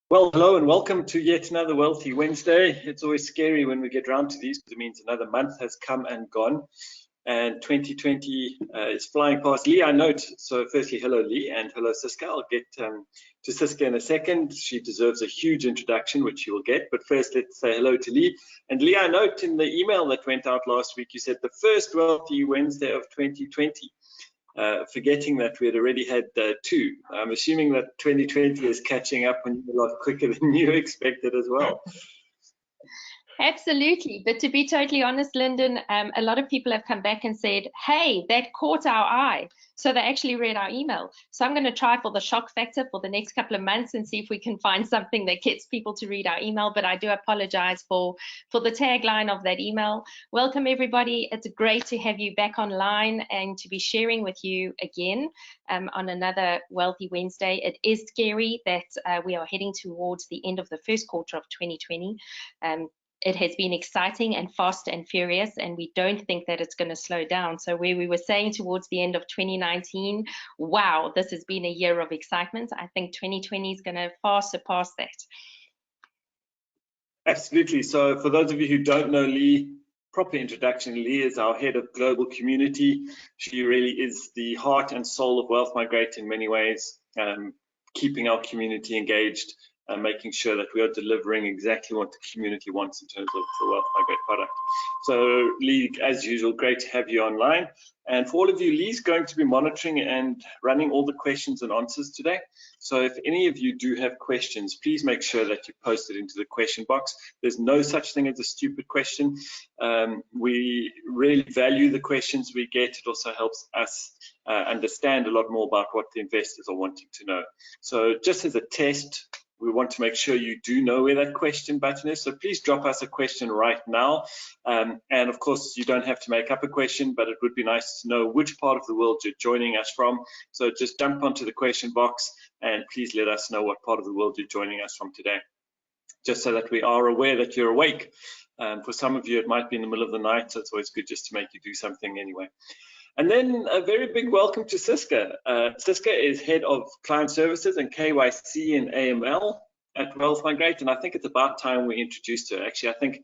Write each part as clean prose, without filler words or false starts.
Well, hello and welcome to yet another WealthE Wednesday. It's always scary when we get round to these because it means another month has come and gone, and 2020 is flying past. Lee, I note, so firstly, hello Lee, and hello Siska. I'll get to Siska in a second. She deserves a huge introduction, which you will get, but first let's say hello to Lee. And Lee, I note in the email that went out last week, you said the first WealthE Wednesday of 2020. Forgetting that we had already had two. I'm assuming that 2020 is catching up on you a lot quicker than you expected as well. Absolutely, but to be totally honest, Lyndon, a lot of people have come back and said, hey, that caught our eye. So they actually read our email. So I'm going to try for the shock factor for the next couple of months and see if we can find something that gets people to read our email. But I do apologize for the tagline of that email. Welcome, everybody. It's great to have you back online and to be sharing with you again on another WealthE Wednesday. It is scary that we are heading towards the end of the first quarter of 2020. It has been exciting and fast and furious, and we don't think that it's going to slow down. So where we were saying towards the end of 2019, wow, this has been a year of excitement, I think 2020 is going to far surpass that. Absolutely. So for those of you who don't know Lee, proper introduction, Lee is our head of global community. She really is the heart and soul of Wealth Migrate in many ways, keeping our community engaged, making sure that we are delivering exactly what the community wants in terms of the Wealth Migrate product. So Lee, as usual, great to have you online. And for all of you, Lee's going to be monitoring and running all the questions and answers today. So if any of you do have questions, please make sure that you post it into the question box. There's no such thing as a stupid question. We really value the questions we get. It also helps us understand a lot more about what the investors are wanting to know. So just as a test, we want to make sure you do know where that question button is. So please drop us a question right now. And of course, you don't have to make up a question, but it would be nice to know which part of the world you're joining us from. So just jump onto the question box and please let us know what part of the world you're joining us from today, just so that we are aware that you're awake. For some of you, it might be in the middle of the night, so it's always good just to make you do something anyway. And then a very big welcome to Siska. Siska is head of client services and KYC and AML at Wealth Migrate, and I think it's about time we introduced her. Actually, I think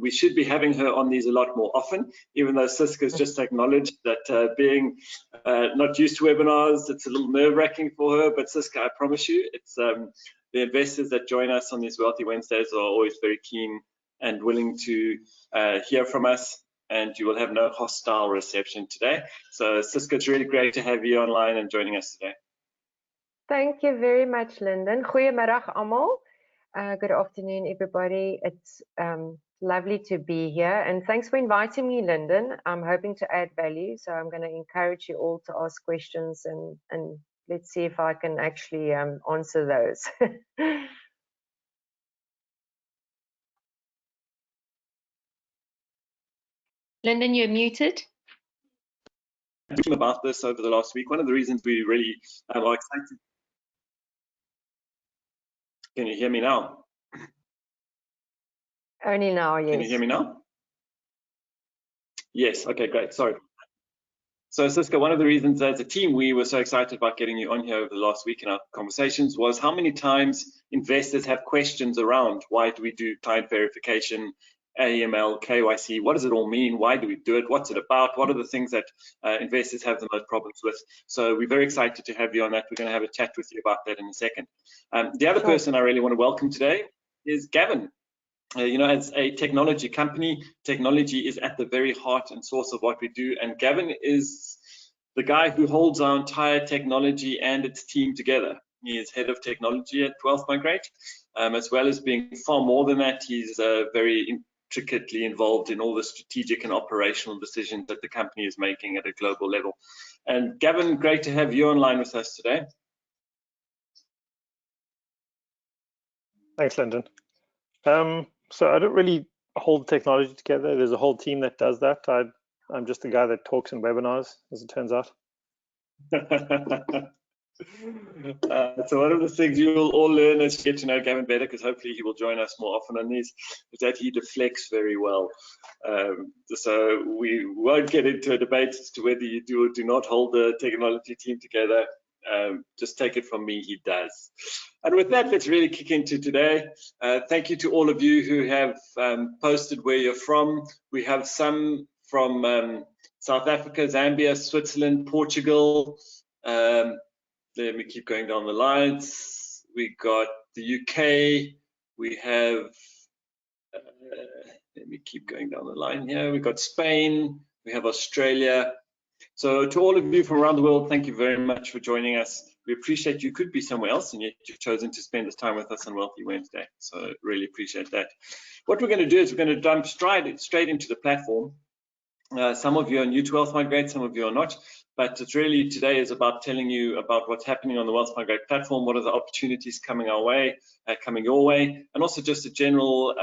we should be having her on these a lot more often, even though Siska's just acknowledged that being not used to webinars, it's a little nerve-wracking for her, but Siska, I promise you, it's the investors that join us on these WealthE Wednesdays are always very keen and willing to hear from us, and you will have no hostile reception today. So Siska, it's really great to have you online and joining us today. Thank you very much, Lyndon. Goeiemiddag almal. Good afternoon, everybody. It's lovely to be here, and thanks for inviting me, Lyndon. I'm hoping to add value, so I'm going to encourage you all to ask questions, and let's see if I can actually answer those. Lyndon, you're muted. About this over the last week, one of the reasons we really are excited. Can you hear me now? Only now, yes. Can you hear me now? Yes, okay, great, sorry. So Siska, one of the reasons as a team we were so excited about getting you on here over the last week in our conversations was how many times investors have questions around why do we do client verification, AML, KYC, what does it all mean? Why do we do it? What's it about? What are the things that investors have the most problems with? So we're very excited to have you on that. We're going to have a chat with you about that in a second. The other person I really want to welcome today is Gavin. You know, as a technology company, technology is at the very heart and source of what we do. And Gavin is the guy who holds our entire technology and its team together. He is head of technology at Wealth Migrate. As well as being far more than that, he's very intricately involved in all the strategic and operational decisions that the company is making at a global level. And Gavin, great to have you online with us today. Thanks, Lyndon. So I don't really hold technology together. There's a whole team that does that. I'm just the guy that talks in webinars, as it turns out. So one of the things you will all learn as you get to know Gavin better, because hopefully he will join us more often on these, is that he deflects very well. So we won't get into a debate as to whether you do or do not hold the technology team together. just take it from me, he does. And with that, let's really kick into today. Thank you to all of you who have posted where you're from. We have some from South Africa, Zambia, Switzerland, Portugal. Let me keep going down the lines. We got the UK. We have, let me keep going down the line here. We got Spain. We have Australia. So to all of you from around the world, thank you very much for joining us. We appreciate you could be somewhere else, and yet you've chosen to spend this time with us on WealthE Wednesday. So really appreciate that. What we're going to do is we're going to jump straight into the platform. Some of you are new to Wealth Migrate, some of you are not, but it's really today is about telling you about what's happening on the Wealth Migrate platform, what are the opportunities coming our way, coming your way, and also just a general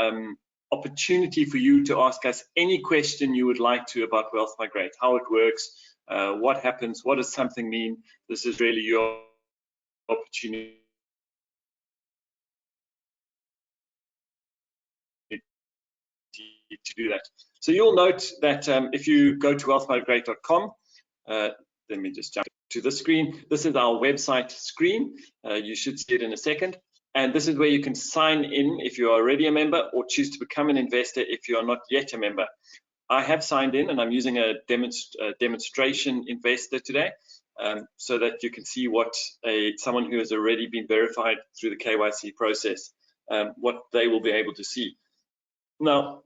opportunity for you to ask us any question you would like to about Wealth Migrate, how it works, what happens, what does something mean. This is really your opportunity to do that. So you'll note that if you go to wealthmigrate.com, let me just jump to the screen. This is our website screen. You should see it in a second. And this is where you can sign in if you are already a member, or choose to become an investor if you are not yet a member. I have signed in, and I'm using a demonstration investor today, so that you can see what someone who has already been verified through the KYC process, what they will be able to see. Now,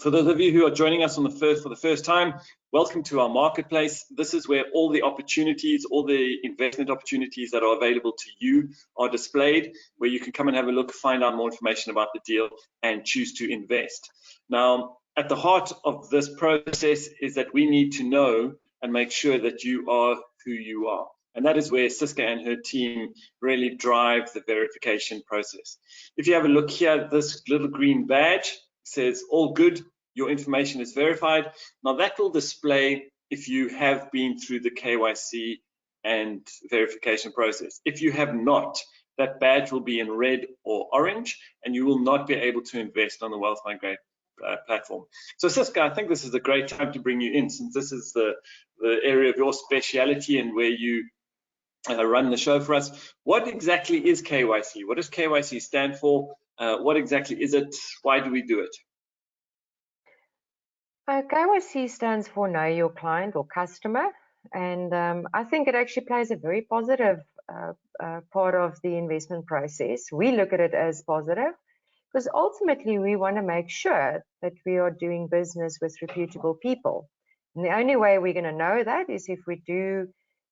for those of you who are joining us for the first time, welcome to our marketplace. This is where all the opportunities, all the investment opportunities that are available to you are displayed, where you can come and have a look, find out more information about the deal, and choose to invest. Now, at the heart of this process is that we need to know and make sure that you are who you are. And that is where Siska and her team really drive the verification process. If you have a look here, this little green badge says all good, your information is verified. Now that will display if you have been through the KYC and verification process. If you have not, that badge will be in red or orange, and you will not be able to invest on the Wealth Migrate platform. So Siska, I think this is a great time to bring you in, since this is the area of your speciality and where you run the show for us. What exactly is KYC? What does KYC stand for? What exactly is it? Why do we do it? KYC stands for Know Your Client or Customer, and I think it actually plays a very positive part of the investment process. We look at it as positive because ultimately we want to make sure that we are doing business with reputable people. And the only way we're going to know that is if we do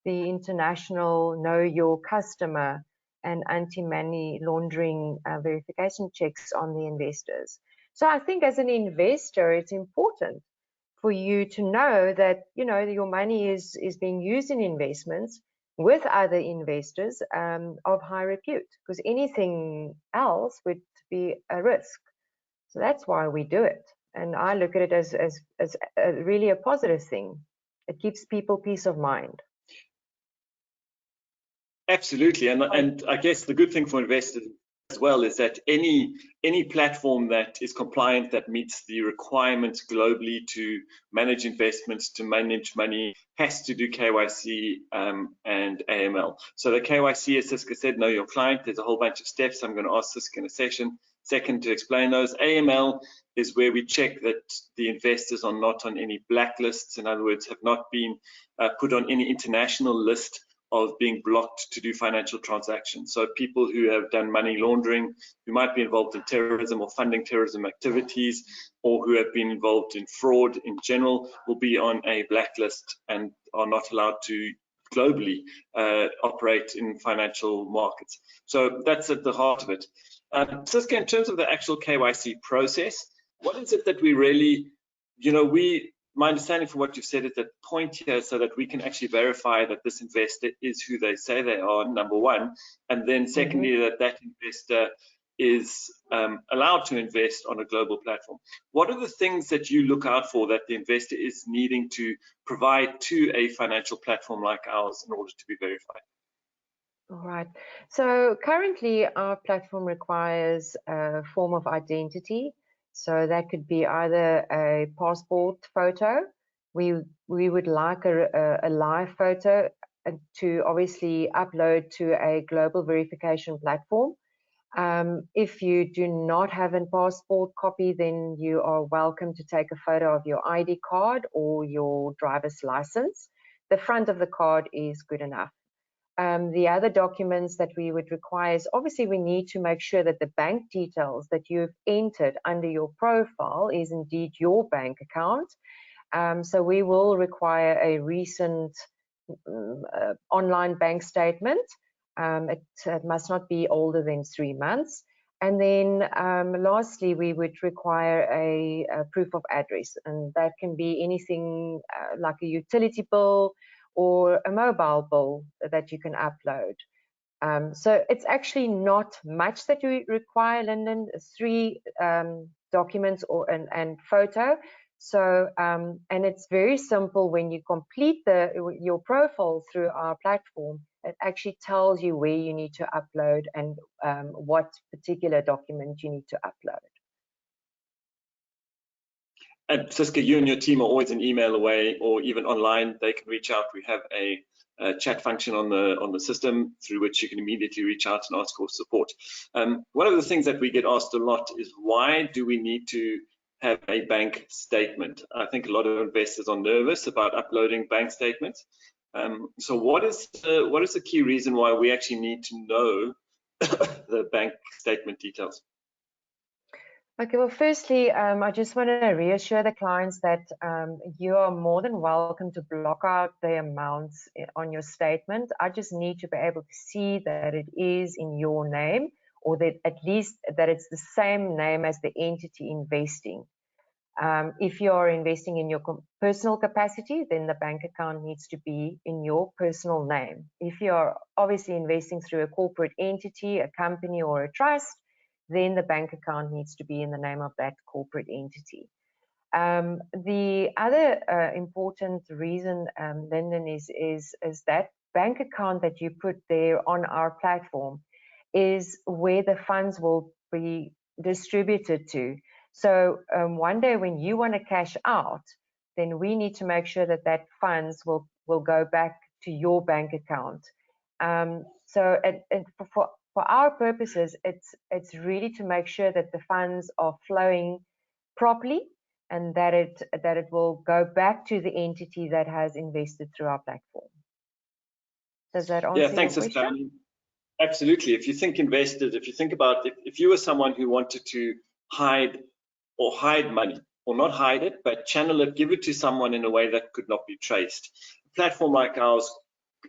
the international Know Your Customer and anti-money laundering verification checks on the investors. So I think as an investor, it's important for you to know that, you know, your money is being used in investments with other investors of high repute, because anything else would be a risk. So that's why we do it. And I look at it as really a positive thing. It gives people peace of mind. Absolutely, and I guess the good thing for investors as well is that any platform that is compliant, that meets the requirements globally to manage investments, to manage money, has to do KYC and AML. So the KYC, as Siska said, know your client. There's a whole bunch of steps. I'm going to ask Siska in a second to explain those. AML is where we check that the investors are not on any blacklists. In other words, have not been put on any international list of being blocked to do financial transactions. So people who have done money laundering, who might be involved in terrorism or funding terrorism activities, or who have been involved in fraud in general, will be on a blacklist and are not allowed to globally operate in financial markets. So that's at the heart of it. Siska, in terms of the actual KYC process, what is it that we really, my understanding from what you've said is that point here so that we can actually verify that this investor is who they say they are, number one, and then secondly, that investor is allowed to invest on a global platform. What are the things that you look out for that the investor is needing to provide to a financial platform like ours in order to be verified? All right. So currently our platform requires a form of identity. So that could be either a passport photo. We would like a live photo to obviously upload to a global verification platform. If you do not have a passport copy, then you are welcome to take a photo of your ID card or your driver's license. The front of the card is good enough. The other documents that we would require is obviously we need to make sure that the bank details that you've entered under your profile is indeed your bank account. So we will require a recent online bank statement. It must not be older than 3 months. And then lastly, we would require a proof of address, and that can be anything like a utility bill or a mobile bill that you can upload. So it's actually not much that you require, Lyndon, 3 documents and photo. So, and it's very simple. When you complete your profile through our platform, it actually tells you where you need to upload and what particular document you need to upload. And Siska, you and your team are always an email away, or even online. They can reach out. We have a chat function on the system through which you can immediately reach out and ask for support. One of the things that we get asked a lot is, why do we need to have a bank statement? I think a lot of investors are nervous about uploading bank statements. So what is the key reason why we actually need to know the bank statement details? Okay, well, firstly, I just want to reassure the clients that you are more than welcome to block out the amounts on your statement. I just need to be able to see that it is in your name, or that at least that it's the same name as the entity investing. If you are investing in your personal capacity, then the bank account needs to be in your personal name. If you are obviously investing through a corporate entity, a company, or a trust, then the bank account needs to be in the name of that corporate entity. The other important reason, Lyndon, is that bank account that you put there on our platform is where the funds will be distributed to. So one day when you want to cash out, then we need to make sure that that funds will go back to your bank account. So for our purposes, it's really to make sure that the funds are flowing properly, and that it will go back to the entity that has invested through our platform. Does that answer your question? Siska. Absolutely. If you think investors, if you think about if you were someone who wanted to hide money, or not hide it, but channel it, give it to someone in a way that could not be traced. A platform like ours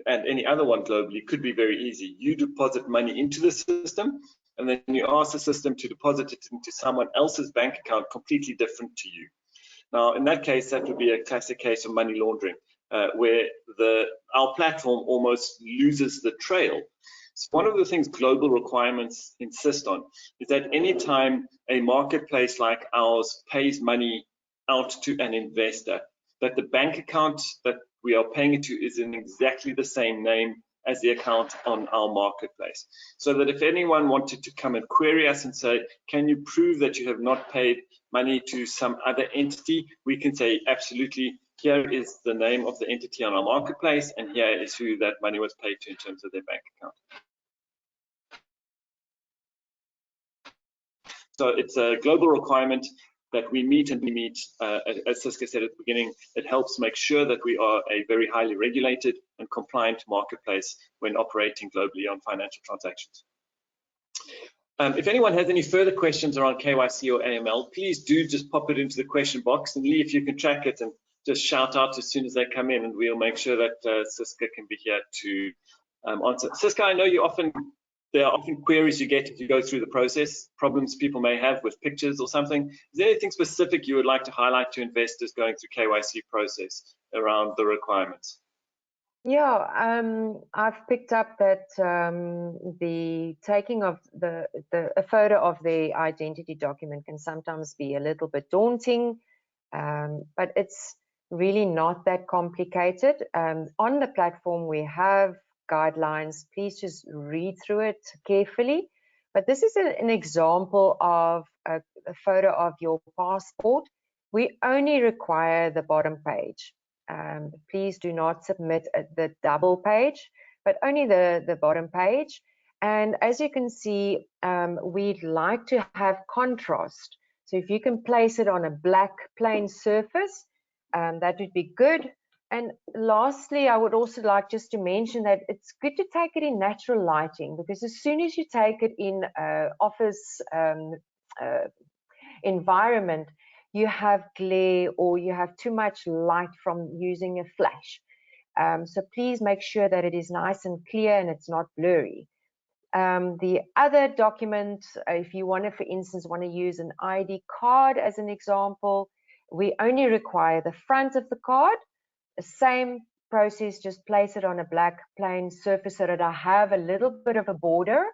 and any other one globally could be very easy. You deposit money into the system, and then you ask the system to deposit it into someone else's bank account completely different to you. Now, in that case, that would be a classic case of money laundering, where our platform almost loses the trail. So one of the things global requirements insist on is that anytime a marketplace like ours pays money out to an investor, that the bank account that we are paying it to is in exactly the same name as the account on our marketplace. So that if anyone wanted to come and query us and say, can you prove that you have not paid money to some other entity, we can say, absolutely, here is the name of the entity on our marketplace, and here is who that money was paid to in terms of their bank account. So it's a global requirement that we meet, and we meet, as Siska said at the beginning, it helps make sure that we are a very highly regulated and compliant marketplace when operating globally on financial transactions. If anyone has any further questions around KYC or AML, please do just pop it into the question box, and Lee, if you can track it and just shout out as soon as they come in, and we'll make sure that Siska can be here to answer. Siska, I know there are often queries you get as you go through the process, problems people may have with pictures or something. Is there anything specific you would like to highlight to investors going through KYC process around the requirements? Yeah, I've picked up that the taking of a photo of the identity document can sometimes be a little bit daunting, but it's really not that complicated. On the platform, we have guidelines. Please just read through it carefully. But this is an example of a photo of your passport. We only require the bottom page. please do not submit the double page, but only the bottom page. And as you can see, we'd like to have contrast. So if you can place it on a black plain surface, that would be good. And lastly, I would also like just to mention that it's good to take it in natural lighting, because as soon as you take it in office environment, you have glare or you have too much light from using a flash. So please make sure that it is nice and clear and it's not blurry. The other document, if you want to, for instance, want to use an ID card as an example, we only require the front of the card. The same process, just place it on a black plain surface so that I have a little bit of a border,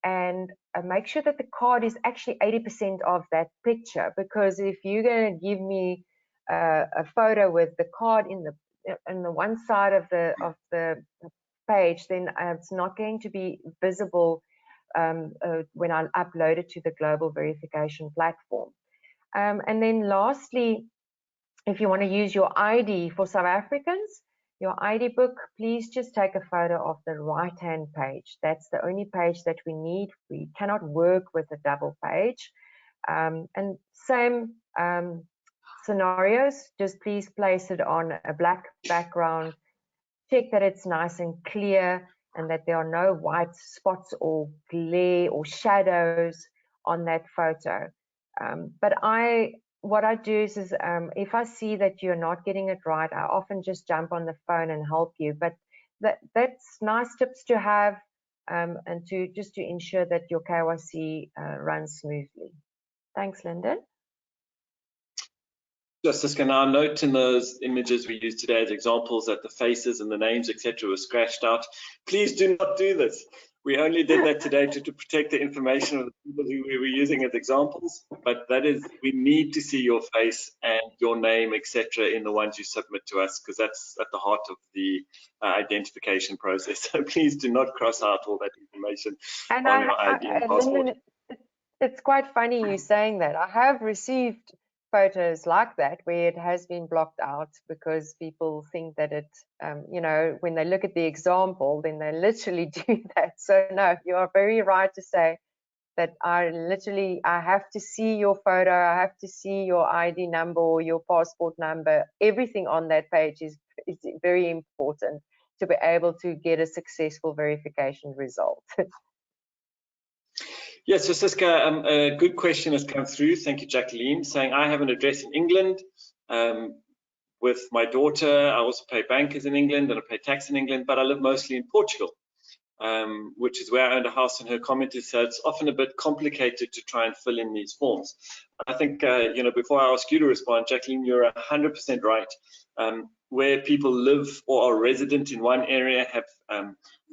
and make sure that the card is actually 80% of that picture, because if you're going to give me a photo with the card in the one side of the page, then it's not going to be visible when I upload it to the global verification platform. And then lastly, if you want to use your ID for South Africans, your ID book, please just take a photo of the right-hand page. That's the only page that we need. We cannot work with a double page. And same scenarios, just please place it on a black background. Check that it's nice and clear and that there are no white spots or glare or shadows on that photo. But what I do is if I see that you're not getting it right, I often just jump on the phone and help you. But that's nice tips to have, and just to ensure that your KYC runs smoothly. Thanks, Lyndon. Just Siska, now note in those images we used today as examples that the faces and the names, etc., were scratched out. Please do not do this. We only did that today to protect the information of the people who we were using as examples, but that is, we need to see your face and your name, etc., in the ones you submit to us, because that's at the heart of the identification process. So please do not cross out all that information on your ID and passport. Lyndon, it's quite funny you saying that. I have received photos like that where it has been blocked out because people think that it, you know, when they look at the example, then they literally do that. So no, you are very right to say that I have to see your photo, I have to see your ID number or your passport number. Everything on that page is very important to be able to get a successful verification result. Yes, so Siska, a good question has come through. Thank you, Jacqueline, saying I have an address in England with my daughter. I also pay bankers in England and I pay tax in England, but I live mostly in Portugal, which is where I own a house. And her comment is, so it's often a bit complicated to try and fill in these forms. I think, you know, before I ask you to respond, Jacqueline, you're 100% right. Where people live or are resident in one area, have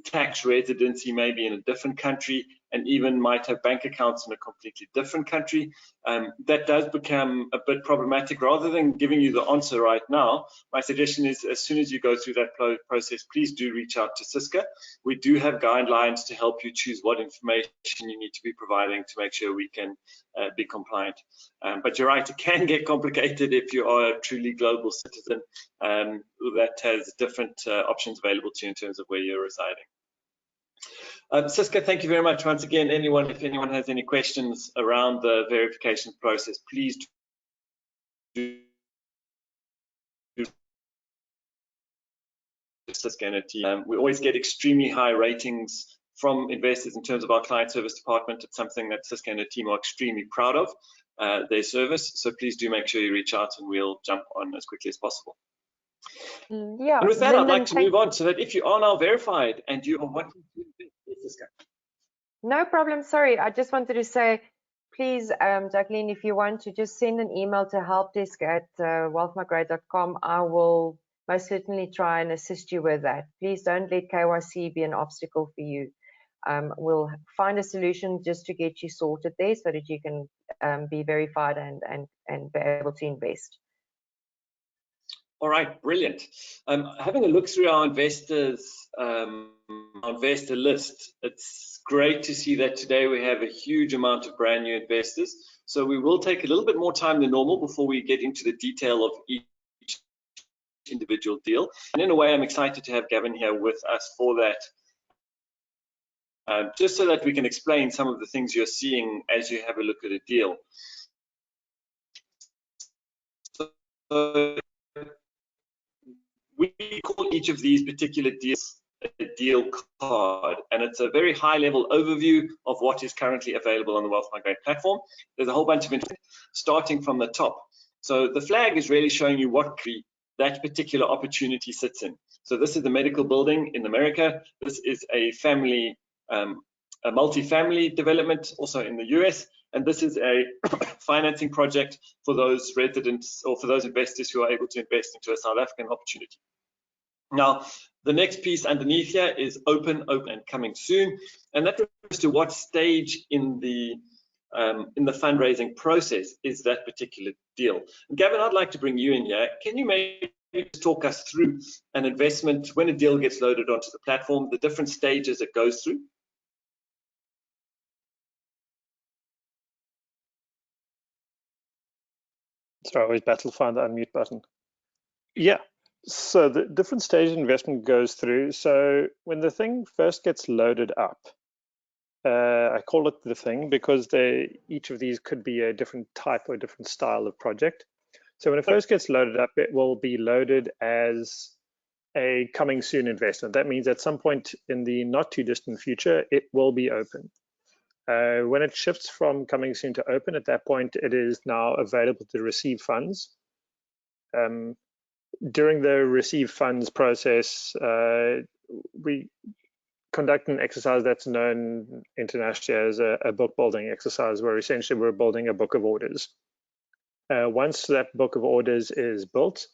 tax residency maybe in a different country, and even might have bank accounts in a completely different country, that does become a bit problematic. Rather than giving you the answer right now, my suggestion is as soon as you go through that process, please do reach out to Siska. We do have guidelines to help you choose what information you need to be providing to make sure we can be compliant. But you're right, it can get complicated if you are a truly global citizen that has different options available to you in terms of where you're residing. Siska, thank you very much. Once again, if anyone has any questions around the verification process, please do Siska and her team. We always get extremely high ratings from investors in terms of our client service department. It's something that Siska and her team are extremely proud of, their service. So please do make sure you reach out and we'll jump on as quickly as possible. Yeah. And with that, I'd like to move on so that if you are now verified and you are wanting to invest, Siska. No problem. Sorry, I just wanted to say, please, Jacqueline, if you want to just send an email to helpdesk@wealthmigrate.com, I will most certainly try and assist you with that. Please don't let KYC be an obstacle for you. We'll find a solution just to get you sorted there so that you can be verified and be able to invest. All right, brilliant. Having a look through our investor list, it's great to see that today we have a huge amount of brand new investors. So we will take a little bit more time than normal before we get into the detail of each individual deal. And in a way, I'm excited to have Gavin here with us for that, just so that we can explain some of the things you're seeing as you have a look at a deal. So we call each of these particular deals a deal card, and it's a very high-level overview of what is currently available on the Wealth Migrate platform. There's a whole bunch of information starting from the top. So the flag is really showing you what that particular opportunity sits in. So this is the medical building in America. This is a family, a multi-family development also in the US, and this is a financing project for those residents or for those investors who are able to invest into a South African opportunity. Now, the next piece underneath here is open, and coming soon, and that refers to what stage in the fundraising process is that particular deal. And Gavin, I'd like to bring you in here. Can you maybe talk us through an investment when a deal gets loaded onto the platform, the different stages it goes through? Sorry, I always battle to find the unmute button. Yeah, so the different stage investment goes through. So when the thing first gets loaded up, I call it the thing because each of these could be a different type or a different style of project. So when it first gets loaded up, it will be loaded as a coming soon investment. That means at some point in the not too distant future, it will be open. When it shifts from coming soon to open, at that point, it is now available to receive funds. During the receive funds process, we conduct an exercise that's known internationally as a book building exercise, where essentially we're building a book of orders. Once that book of orders is built,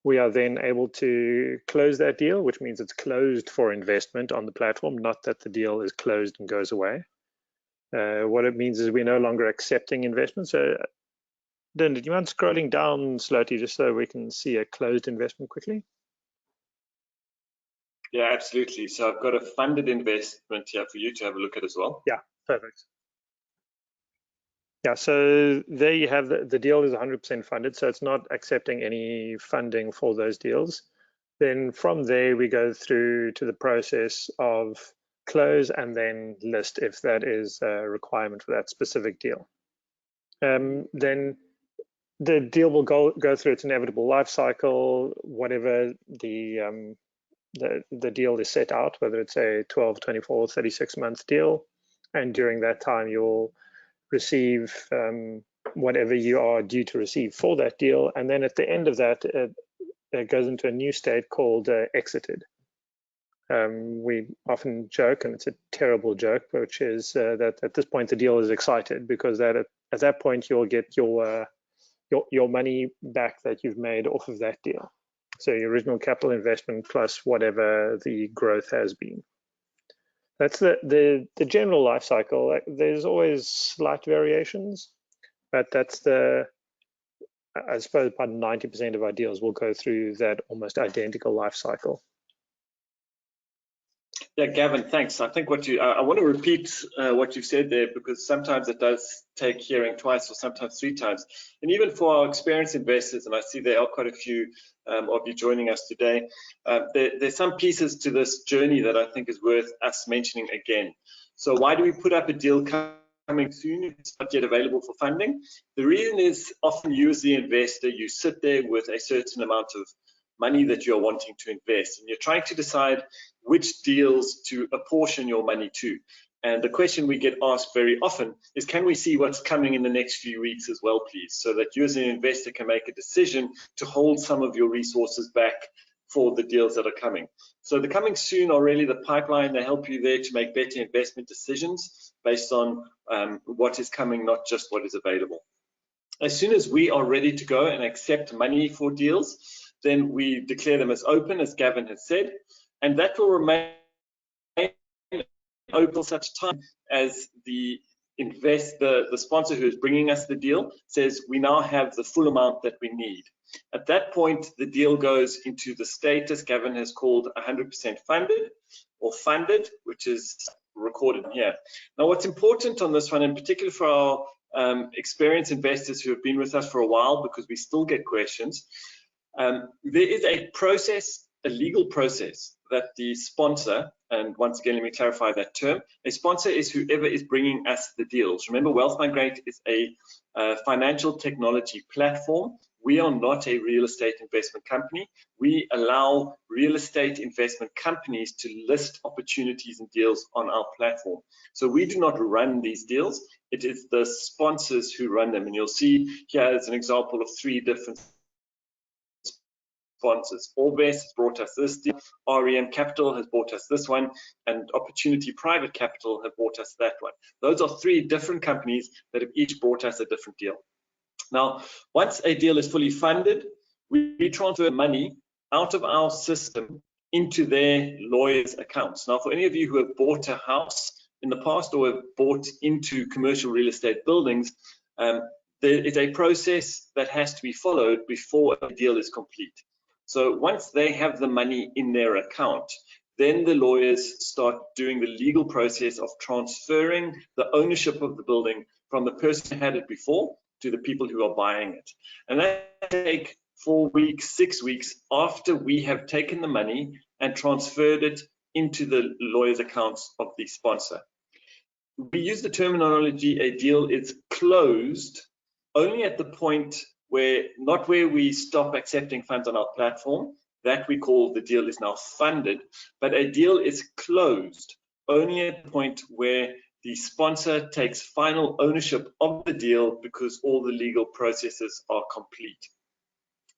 we are then able to close that deal, which means it's closed for investment on the platform, not that the deal is closed and goes away. What it means is we're no longer accepting investments. So, Dan, did you mind scrolling down slightly just so we can see a closed investment quickly? Yeah, absolutely. So I've got a funded investment here for you to have a look at as well. Yeah, perfect. Yeah, so there you have the deal is 100% funded, so it's not accepting any funding for those deals. Then from there, we go through to the process of close and then list if that is a requirement for that specific deal. Then the deal will go through its inevitable life cycle, whatever the deal is set out, whether it's a 12, 24, 36-month deal. And during that time, you'll receive whatever you are due to receive for that deal. And then at the end of that, it goes into a new state called exited. We often joke, and it's a terrible joke, which is that at this point, the deal is excited because at that point, you'll get your money back that you've made off of that deal. So your original capital investment plus whatever the growth has been. That's the general life cycle. There's always slight variations, but that's I suppose about 90% of our deals will go through that almost identical life cycle. Yeah, Gavin, thanks. I think I want to repeat what you've said there, because sometimes it does take hearing twice or sometimes 3 times. And even for our experienced investors, and I see there are quite a few of you joining us today, there's some pieces to this journey that I think is worth us mentioning again. So why do we put up a deal coming soon if it's not yet available for funding? The reason is often you as the investor, you sit there with a certain amount of money that you're wanting to invest, and you're trying to decide which deals to apportion your money to. And the question we get asked very often is, can we see what's coming in the next few weeks as well, please, so that you as an investor can make a decision to hold some of your resources back for the deals that are coming. So the coming soon are really the pipeline. They help you there to make better investment decisions based on what is coming, not just what is available. As soon as we are ready to go and accept money for deals, then we declare them as open, as Gavin has said, and that will remain open such time as the sponsor who is bringing us the deal says we now have the full amount that we need. At that point, the deal goes into the status Gavin has called 100% funded or funded, which is recorded here. Now, what's important on this one, in particular for our experienced investors who have been with us for a while, because we still get questions, There is a process, a legal process that the sponsor, and once again, let me clarify that term, a sponsor is whoever is bringing us the deals. Remember, WealthMigrate is a financial technology platform. We are not a real estate investment company. We allow real estate investment companies to list opportunities and deals on our platform. So we do not run these deals. It is the sponsors who run them. And you'll see here is an example of 3 different sponsors. Orbis has brought us this deal, REM Capital has brought us this one, and Opportunity Private Capital have brought us that one. Those are 3 different companies that have each brought us a different deal. Now, once a deal is fully funded, we transfer money out of our system into their lawyers' accounts. Now, for any of you who have bought a house in the past or have bought into commercial real estate buildings, there is a process that has to be followed before a deal is complete. So once they have the money in their account, then the lawyers start doing the legal process of transferring the ownership of the building from the person who had it before to the people who are buying it. And that takes 4 weeks, 6 weeks after we have taken the money and transferred it into the lawyer's accounts of the sponsor. We use the terminology a deal is closed only at the point where, not where we stop accepting funds on our platform, that we call the deal is now funded, but a deal is closed only at the point where the sponsor takes final ownership of the deal because all the legal processes are complete.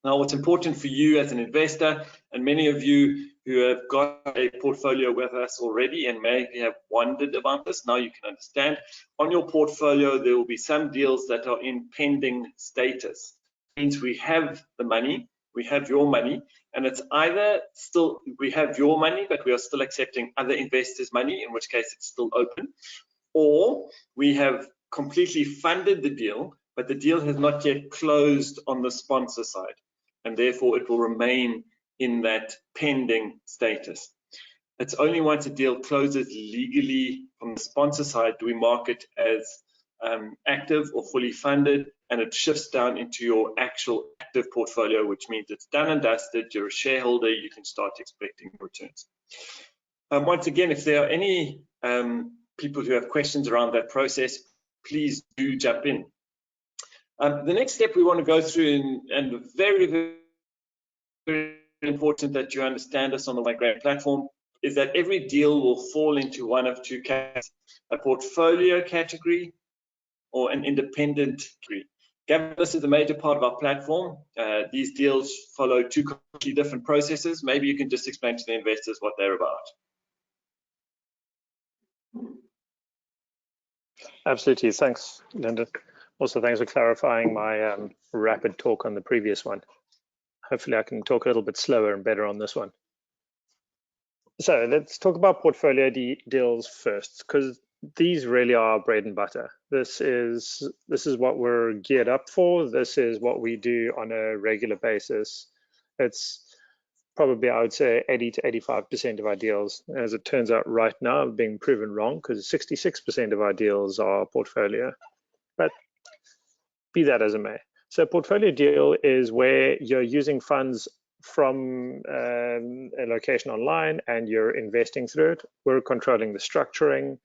Now, what's important for you as an investor, and many of you who have got a portfolio with us already and maybe have wondered about this, now you can understand. On your portfolio, there will be some deals that are in pending status. It means we have the money, we have your money, and it's either still we have your money, but we are still accepting other investors' money, in which case it's still open, or we have completely funded the deal, but the deal has not yet closed on the sponsor side, and therefore it will remain in that pending status. It's only once a deal closes legally from the sponsor side do we mark it as active or fully funded, and it shifts down into your actual active portfolio, which means it's done and dusted, you're a shareholder, you can start expecting returns. Once again, if there are any people who have questions around that process, please do jump in. The next step we want to go through, and very, very important that you understand this on the Migrate platform, is that every deal will fall into one of 2 categories: a portfolio category or an independent category. Given this is a major part of our platform, these deals follow 2 completely different processes. Maybe you can just explain to the investors what they're about. Absolutely, thanks, Linda. Also, thanks for clarifying my rapid talk on the previous one. Hopefully I can talk a little bit slower and better on this one. So let's talk about portfolio deals first, because these really are bread and butter. This is what we're geared up for. This is what we do on a regular basis. It's probably, I would say, 80 to 85% of our deals, as it turns out right now, being proven wrong, because 66% of our deals are portfolio. But be that as it may. So a portfolio deal is where you're using funds from a location online and you're investing through it. We're controlling the structuring,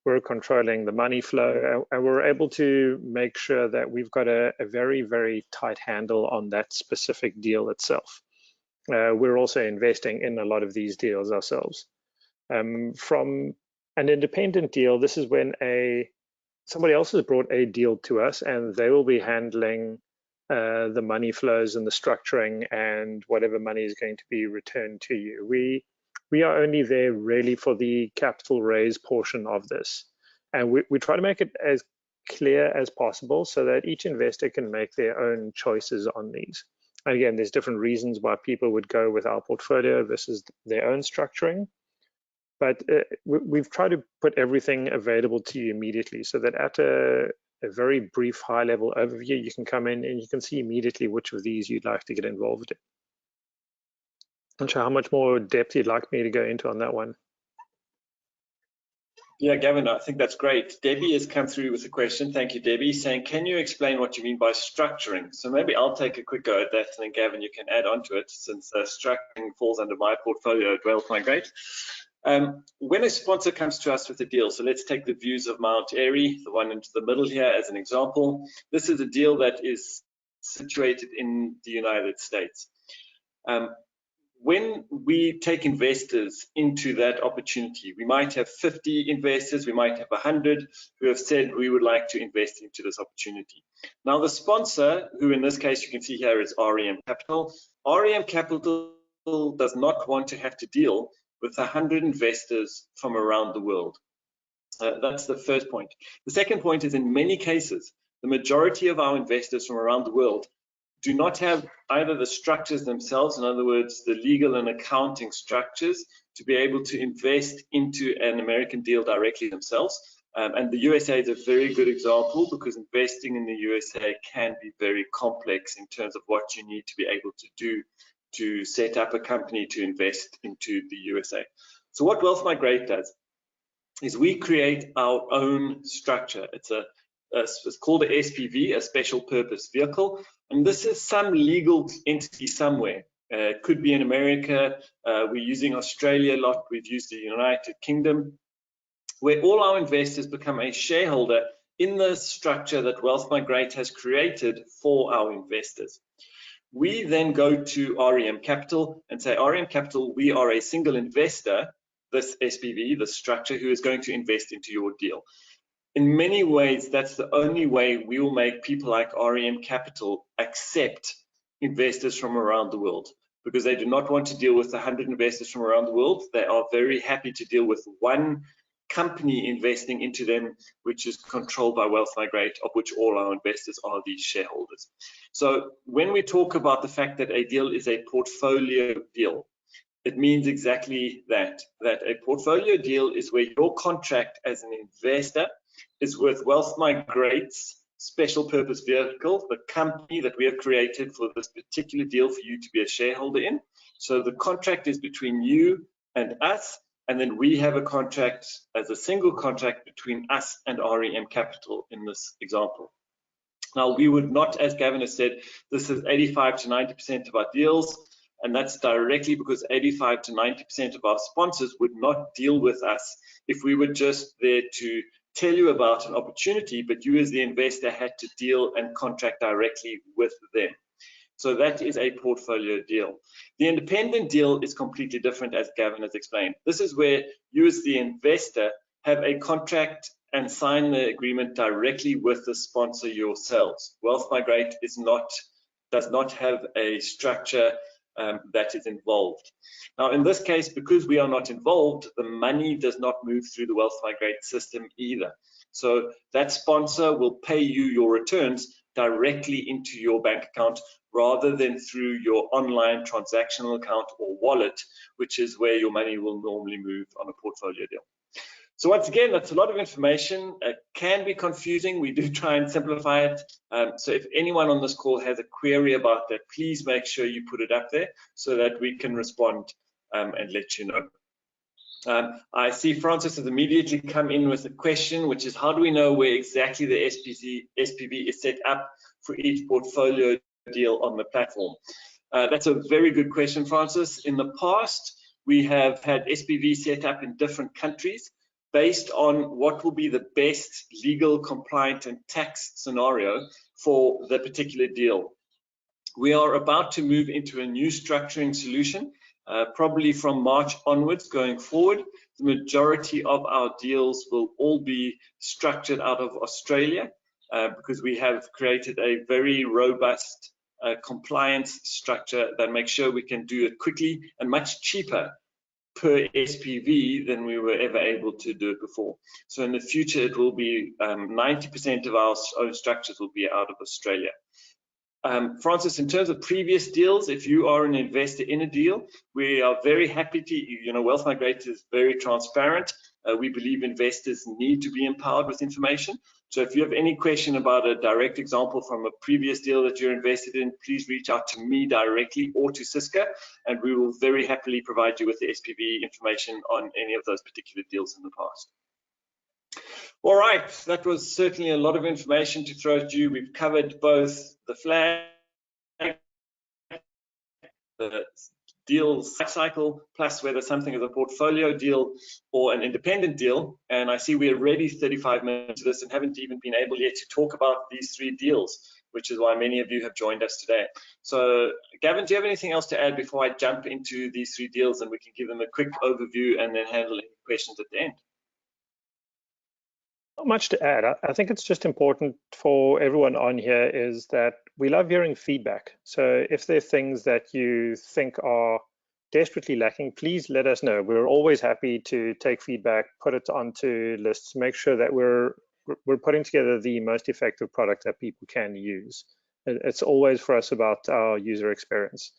we're controlling the money flow, and we're able to make sure that we've got a very, very tight handle on that specific deal itself. We're also investing in a lot of these deals ourselves. From an independent deal, this is when somebody else has brought a deal to us and they will be handling the money flows and the structuring and whatever money is going to be returned to you. We are only there really for the capital raise portion of this. And we try to make it as clear as possible so that each investor can make their own choices on these. And again, there's different reasons why people would go with our portfolio versus their own structuring. But we've tried to put everything available to you immediately so that at a very brief high-level overview, you can come in and you can see immediately which of these you'd like to get involved in. I'm not sure how much more depth you'd like me to go into on that one. Yeah, Gavin, I think that's great. Debbie has come through with a question. Thank you, Debbie, saying, can you explain what you mean by structuring? So maybe I'll take a quick go at that, and then Gavin, you can add on to it, since structuring falls under my portfolio at Wealth Migrate. When a sponsor comes to us with a deal, so let's take the views of Mount Airy, the one into the middle here as an example. This is a deal that is situated in the United States. When we take investors into that opportunity, we might have 50 investors, we might have 100 who have said we would like to invest into this opportunity. Now the sponsor, who in this case you can see here is REM Capital. REM Capital does not want to have to deal with 100 investors from around the world. That's the first point. The second point is, in many cases, the majority of our investors from around the world do not have either the structures themselves, in other words, the legal and accounting structures, to be able to invest into an American deal directly themselves. And the USA is a very good example, because investing in the USA can be very complex in terms of what you need to be able to do to set up a company to invest into the USA. So what Wealth Migrate does is we create our own structure. It's called a SPV, a special purpose vehicle, and this is some legal entity somewhere. It could be in America, we're using Australia a lot, we've used the United Kingdom, where all our investors become a shareholder in the structure that Wealth Migrate has created for our investors. We then go to REM Capital and say, REM Capital, we are a single investor, this SPV, this structure, who is going to invest into your deal. In many ways, that's the only way we will make people like REM Capital accept investors from around the world, because they do not want to deal with 100 investors from around the world. They are very happy to deal with one company investing into them, which is controlled by Wealth Migrate, of which all our investors are these shareholders. So when we talk about the fact that a deal is a portfolio deal, it means exactly that a portfolio deal is where your contract as an investor is with Wealth Migrate's special purpose vehicle, the company that we have created for this particular deal for you to be a shareholder in. So the contract is between you and us, and then we have a contract as a single contract between us and REM Capital in this example. Now, we would not, as Gavin has said, this is 85 to 90% of our deals, and that's directly because 85 to 90% of our sponsors would not deal with us if we were just there to tell you about an opportunity, but you as the investor had to deal and contract directly with them. So that is a portfolio deal. The independent deal is completely different, as Gavin has explained. This is where you as the investor have a contract and sign the agreement directly with the sponsor yourselves. Wealth Migrate does not have a structure that is involved. Now, in this case, because we are not involved, the money does not move through the Wealth Migrate system either. So that sponsor will pay you your returns directly into your bank account, rather than through your online transactional account or wallet, which is where your money will normally move on a portfolio deal. So once again, that's a lot of information. It can be confusing. We do try and simplify it. So if anyone on this call has a query about that, please make sure you put it up there so that we can respond and let you know. I see Francis has immediately come in with a question, which is, how do we know where exactly the SPV is set up for each portfolio deal on the platform? That's a very good question, Francis. In the past, we have had SPV set up in different countries based on what will be the best legal, compliant, and tax scenario for the particular deal. We are about to move into a new structuring solution, probably from March onwards going forward. The majority of our deals will all be structured out of Australia, because we have created a very robust compliance structure that makes sure we can do it quickly and much cheaper per SPV than we were ever able to do it before. So in the future, it will be 90% of our own structures will be out of Australia. Francis, in terms of previous deals, if you are an investor in a deal, we are very happy to, Wealth Migrate is very transparent. We believe investors need to be empowered with information. So if you have any question about a direct example from a previous deal that you're invested in, please reach out to me directly or to Siska, and we will very happily provide you with the SPV information on any of those particular deals in the past. All right, that was certainly a lot of information to throw at you. We've covered both the flag, the deal cycle, plus whether something is a portfolio deal or an independent deal. And I see we're already 35 minutes into this and haven't even been able yet to talk about these 3 deals, which is why many of you have joined us today. So Gavin, do you have anything else to add before I jump into these 3 deals and we can give them a quick overview and then handle any questions at the end? Not much to add. I think it's just important for everyone on here is that we love hearing feedback. So if there are things that you think are desperately lacking, please let us know. We're always happy to take feedback, put it onto lists, make sure that we're putting together the most effective product that people can use. It's always for us about our user experience.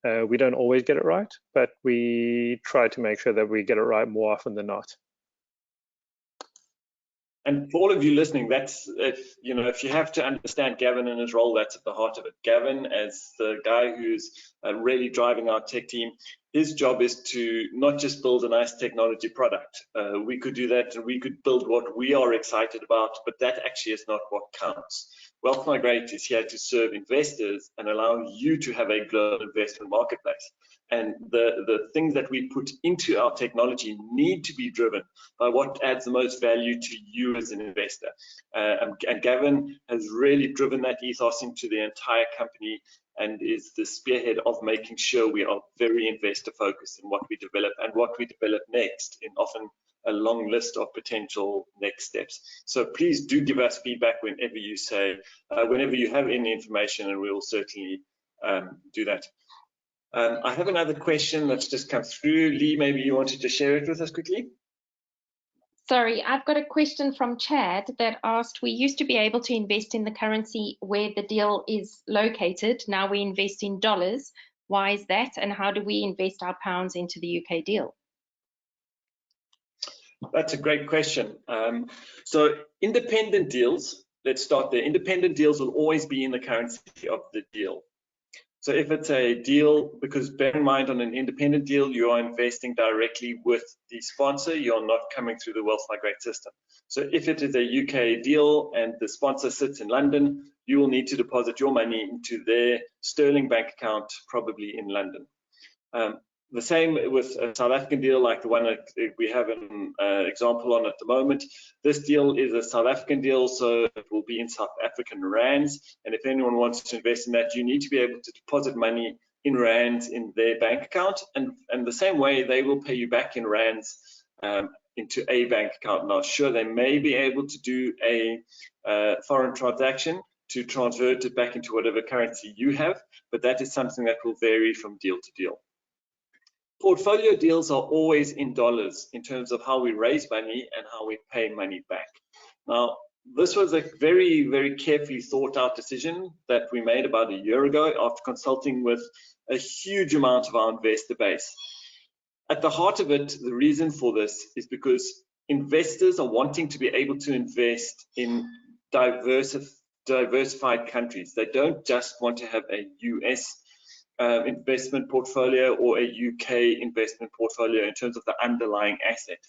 We don't always get it right, but we try to make sure that we get it right more often than not. And for all of you listening, that's if you have to understand Gavin and his role, that's at the heart of it. Gavin, as the guy who's really driving our tech team, his job is to not just build a nice technology product. We could do that, and we could build what we are excited about, but that actually is not what counts. Wealth Migrate is here to serve investors and allow you to have a global investment marketplace. And the things that we put into our technology need to be driven by what adds the most value to you as an investor. And Gavin has really driven that ethos into the entire company and is the spearhead of making sure we are very investor focused in what we develop and what we develop next, in often a long list of potential next steps. So please do give us feedback whenever you whenever you have any information, and we will certainly do that. I have another question that's just come through. Lee, maybe you wanted to share it with us quickly? Sorry, I've got a question from Chad that asked, we used to be able to invest in the currency where the deal is located. Now we invest in dollars. Why is that? And how do we invest our pounds into the UK deal? That's a great question. So independent deals, let's start there. Independent deals will always be in the currency of the deal. So if it's a deal, because bear in mind on an independent deal, you are investing directly with the sponsor, you're not coming through the Wealth Migrate system. So if it is a UK deal and the sponsor sits in London, you will need to deposit your money into their sterling bank account, probably in London. The same with a South African deal like the one that we have an example on at the moment. This deal is a South African deal, so it will be in South African rands. And if anyone wants to invest in that, you need to be able to deposit money in rands in their bank account. And the same way, they will pay you back in rands into a bank account. Now, sure, they may be able to do a foreign transaction to convert it back into whatever currency you have, but that is something that will vary from deal to deal. Portfolio deals are always in dollars in terms of how we raise money and how we pay money back. Now, this was a very, very carefully thought out decision that we made about a year ago after consulting with a huge amount of our investor base. At the heart of it, the reason for this is because investors are wanting to be able to invest in diversified countries. They don't just want to have a US investment portfolio or a UK investment portfolio in terms of the underlying asset.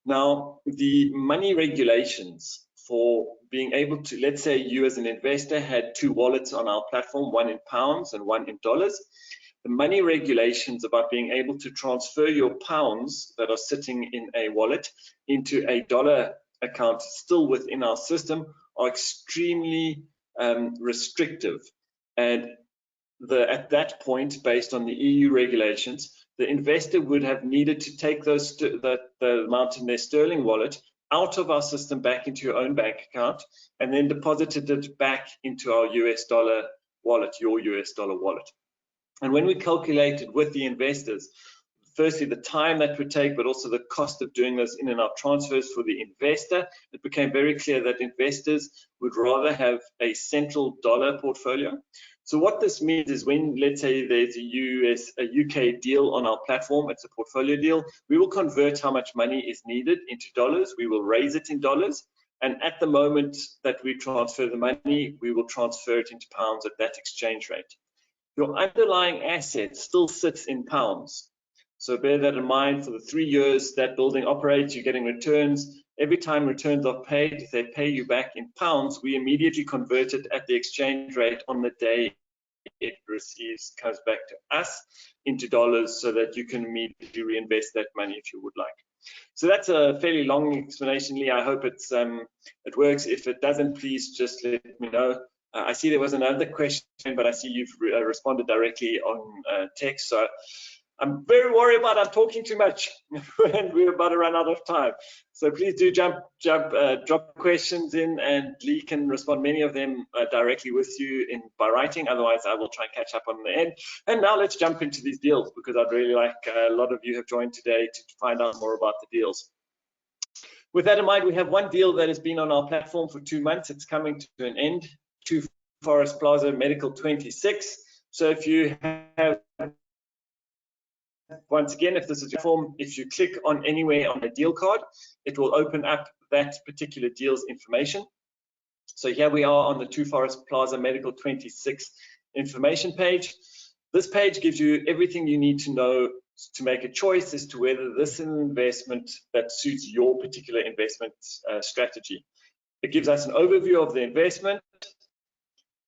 Now, the money regulations for being able to, let's say you as an investor had 2 wallets on our platform, one in pounds and one in dollars. The money regulations about being able to transfer your pounds that are sitting in a wallet into a dollar account still within our system are extremely restrictive. And at that point, based on the EU regulations, the investor would have needed to take the amount in their sterling wallet out of our system back into your own bank account and then deposited it back into our US dollar wallet, your US dollar wallet. And when we calculated with the investors, firstly, the time that would take, but also the cost of doing those in and out transfers for the investor, it became very clear that investors would rather have a central dollar portfolio. So what this means is when, let's say there's a UK deal on our platform, it's a portfolio deal, we will convert how much money is needed into dollars, we will raise it in dollars, and at the moment that we transfer the money, we will transfer it into pounds at that exchange rate. Your underlying asset still sits in pounds. So bear that in mind. For the 3 years that building operates, you're getting returns. Every time returns are paid, if they pay you back in pounds, we immediately convert it at the exchange rate on the day it comes back to us into dollars, so that you can immediately reinvest that money if you would like. So that's a fairly long explanation, Lee. I hope it works. If it doesn't, please just let me know. I see there was another question, but I see you've responded directly on text. So I'm very worried about I'm talking too much and we're about to run out of time. So please do drop questions in, and Lee can respond many of them directly with you by writing. Otherwise, I will try and catch up on the end. And now let's jump into these deals, because I'd really like a lot of you have joined today to find out more about the deals. With that in mind, we have one deal that has been on our platform for 2 months. It's coming to an end. 2 Forest Plaza Medical 26. So if you have, once again, if this is your form, if you click on anywhere on a deal card, it will open up that particular deal's information. So here we are on the 2 Forest Plaza Medical 26 information page. This page gives you everything you need to know to make a choice as to whether this is an investment that suits your particular investment strategy. It gives us an overview of the investment.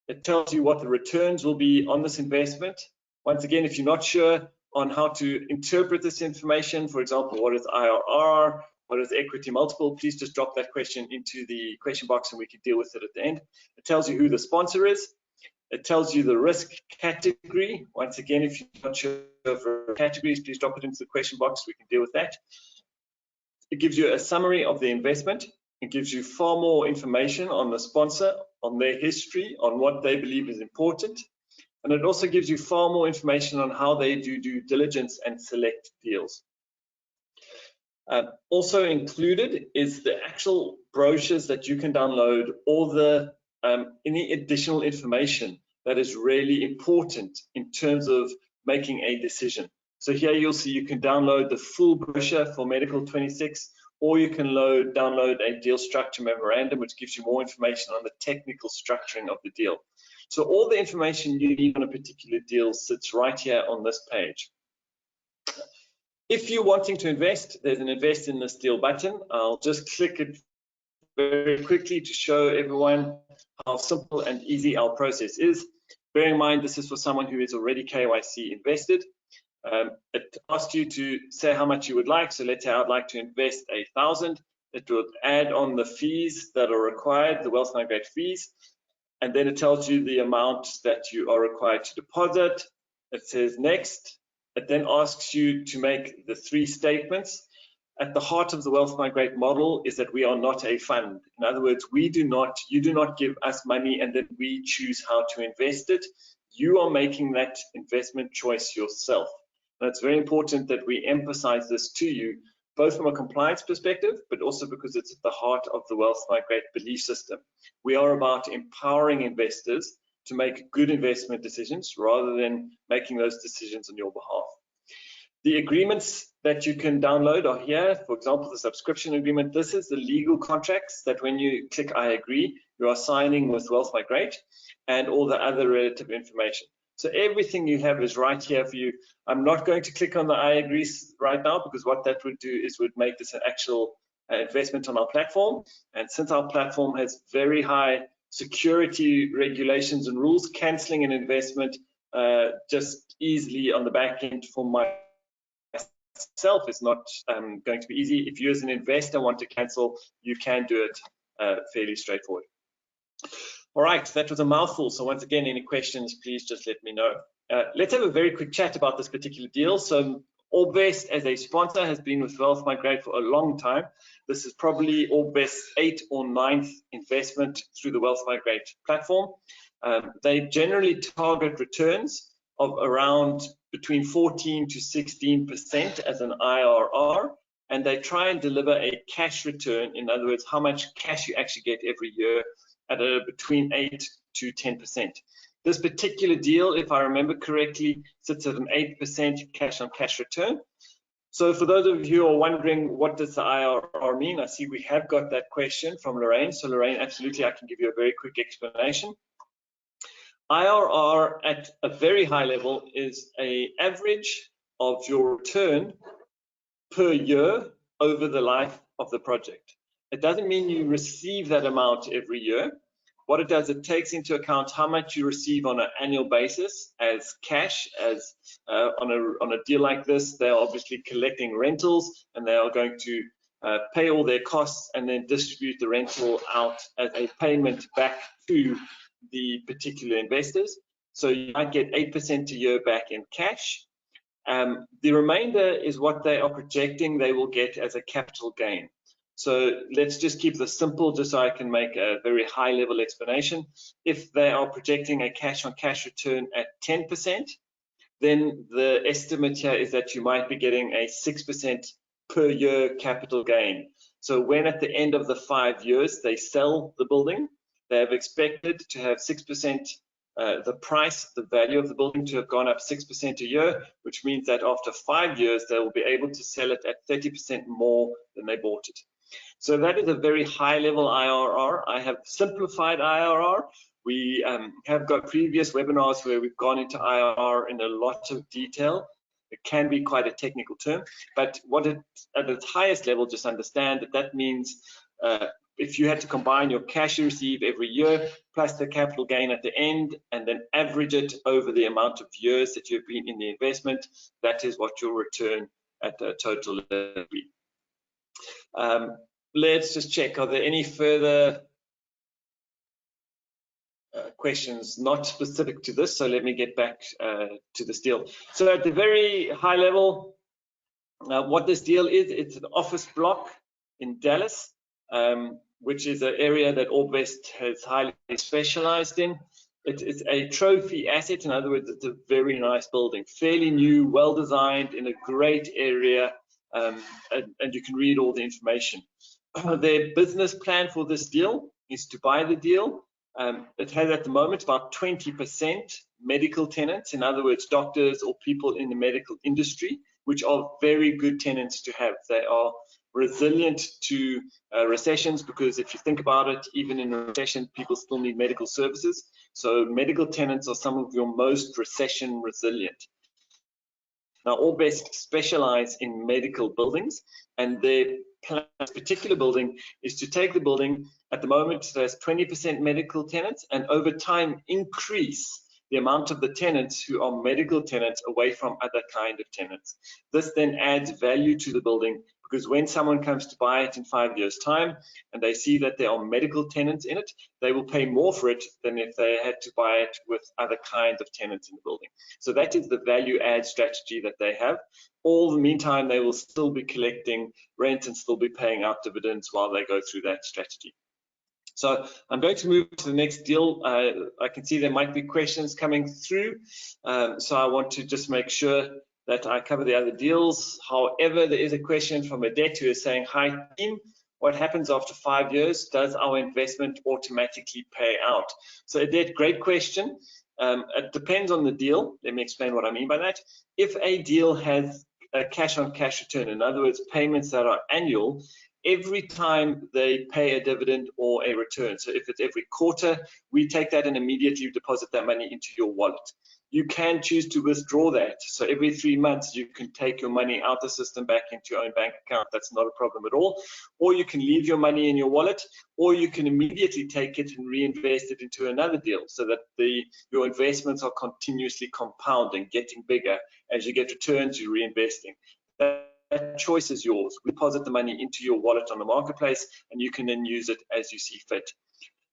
It tells you what the returns will be on this investment. Once again, if you're not sure on how to interpret this information, for example, what is IRR, what is equity multiple, please just drop that question into the question box and we can deal with it at the end. It tells you who the sponsor is. It tells you the risk category. Once again, if you're not sure of categories, please drop it into the question box. We can deal with that. It gives you a summary of the investment. It gives you far more information on the sponsor, on their history, on what they believe is important. And it also gives you far more information on how they do due diligence and select deals. Also included is the actual brochures that you can download, or the any additional information that is really important in terms of making a decision. So here you'll see you can download the full brochure for Medical 26, or you can download a deal structure memorandum, which gives you more information on the technical structuring of the deal. So all the information you need on a particular deal sits right here on this page. If you're wanting to invest, there's an invest in this deal button. I'll just click it very quickly to show everyone how simple and easy our process is. Bear in mind, this is for someone who is already KYC invested. It asks you to say how much you would like. So let's say I'd like to invest 1,000. It will add on the fees that are required, the Wealth Migrate fees. And then it tells you the amount that you are required to deposit. It says next. It then asks you to make the 3 statements. At the heart of the Wealth Migrate model is that we are not a fund. In other words, you do not give us money and then we choose how to invest it. You are making that investment choice yourself. And it's very important that we emphasize this to you, both from a compliance perspective, but also because it's at the heart of the Wealth Migrate belief system. We are about empowering investors to make good investment decisions rather than making those decisions on your behalf. The agreements that you can download are here. For example, the subscription agreement. This is the legal contracts that when you click I agree, you are signing with Wealth Migrate, and all the other relative information. So everything you have is right here for you. I'm not going to click on the I agree right now, because what that would do is would make this an actual investment on our platform. And since our platform has very high security regulations and rules, canceling an investment just easily on the back end for myself is not going to be easy. If you as an investor want to cancel, you can do it fairly straightforward. All right, that was a mouthful. So once again, any questions, please just let me know. Let's have a very quick chat about this particular deal. So Orbest as a sponsor has been with Wealth Migrate for a long time. This is probably Orbest's 8th or 9th investment through the Wealth Migrate platform. They generally target returns of around between 14 to 16% as an IRR, and they try and deliver a cash return. In other words, how much cash you actually get every year at between 8 to 10%. This particular deal, if I remember correctly, sits at an 8% cash on cash return. So for those of you who are wondering what does the IRR mean, I see we have got that question from Lorraine. So Lorraine, absolutely, I can give you a very quick explanation. IRR at a very high level is an average of your return per year over the life of the project. It doesn't mean you receive that amount every year. What it does, it takes into account how much you receive on an annual basis as cash. As on a deal like this, they're obviously collecting rentals, and they are going to pay all their costs and then distribute the rental out as a payment back to the particular investors. So you might get 8% a year back in cash. The remainder is what they are projecting they will get as a capital gain. So let's just keep this simple, just so I can make a very high level explanation. If they are projecting a cash on cash return at 10%, then the estimate here is that you might be getting a 6% per year capital gain. So when at the end of the 5 years they sell the building, they have expected to have 6%, the price, the value of the building to have gone up 6% a year, which means that after 5 years they will be able to sell it at 30% more than they bought it. So that is a very high level IRR. I have simplified IRR. We have got previous webinars where we've gone into IRR in a lot of detail. It can be quite a technical term, but at its highest level, just understand that that means if you had to combine your cash you receive every year plus the capital gain at the end and then average it over the amount of years that you've been in the investment, that is what your return at the total will be. Let's just check, are there any further questions not specific to this? So let me get back to this deal. So at the very high level, what this deal is, it's an office block in Dallas, which is an area that Orbvest has highly specialized in. It is a trophy asset. In other words, it's a very nice building, fairly new, well designed, in a great area, and you can read all the information. Their business plan for this deal is to buy the deal. It has at the moment about 20% medical tenants, in other words, doctors or people in the medical industry, which are very good tenants to have. They are resilient to recessions, because if you think about it, even in a recession, people still need medical services. So medical tenants are some of your most recession resilient. Now, Orbvest specialize in medical buildings, and their plan, this particular building, is to take the building. At the moment, there's 20% medical tenants, and over time increase the amount of the tenants who are medical tenants away from other kind of tenants. This then adds value to the building, because when someone comes to buy it in 5 years' time and they see that there are medical tenants in it, they will pay more for it than if they had to buy it with other kinds of tenants in the building. So that is the value add strategy that they have. All the meantime, they will still be collecting rent and still be paying out dividends while they go through that strategy. So I'm going to move to the next deal. I can see there might be questions coming through. So I want to just make sure that I cover the other deals. However, there is a question from Adet who is saying, hi team, what happens after 5 years? Does our investment automatically pay out? So Adet, great question. It depends on the deal. Let me explain what I mean by that. If a deal has a cash on cash return, in other words, payments that are annual, every time they pay a dividend or a return, so if it's every quarter, we take that and immediately deposit that money into your wallet. You can choose to withdraw that. So every 3 months, you can take your money out the system back into your own bank account. That's not a problem at all. Or you can leave your money in your wallet, or you can immediately take it and reinvest it into another deal, so that your investments are continuously compounding, getting bigger. As you get returns, you're reinvesting. That choice is yours. We deposit the money into your wallet on the marketplace, and you can then use it as you see fit.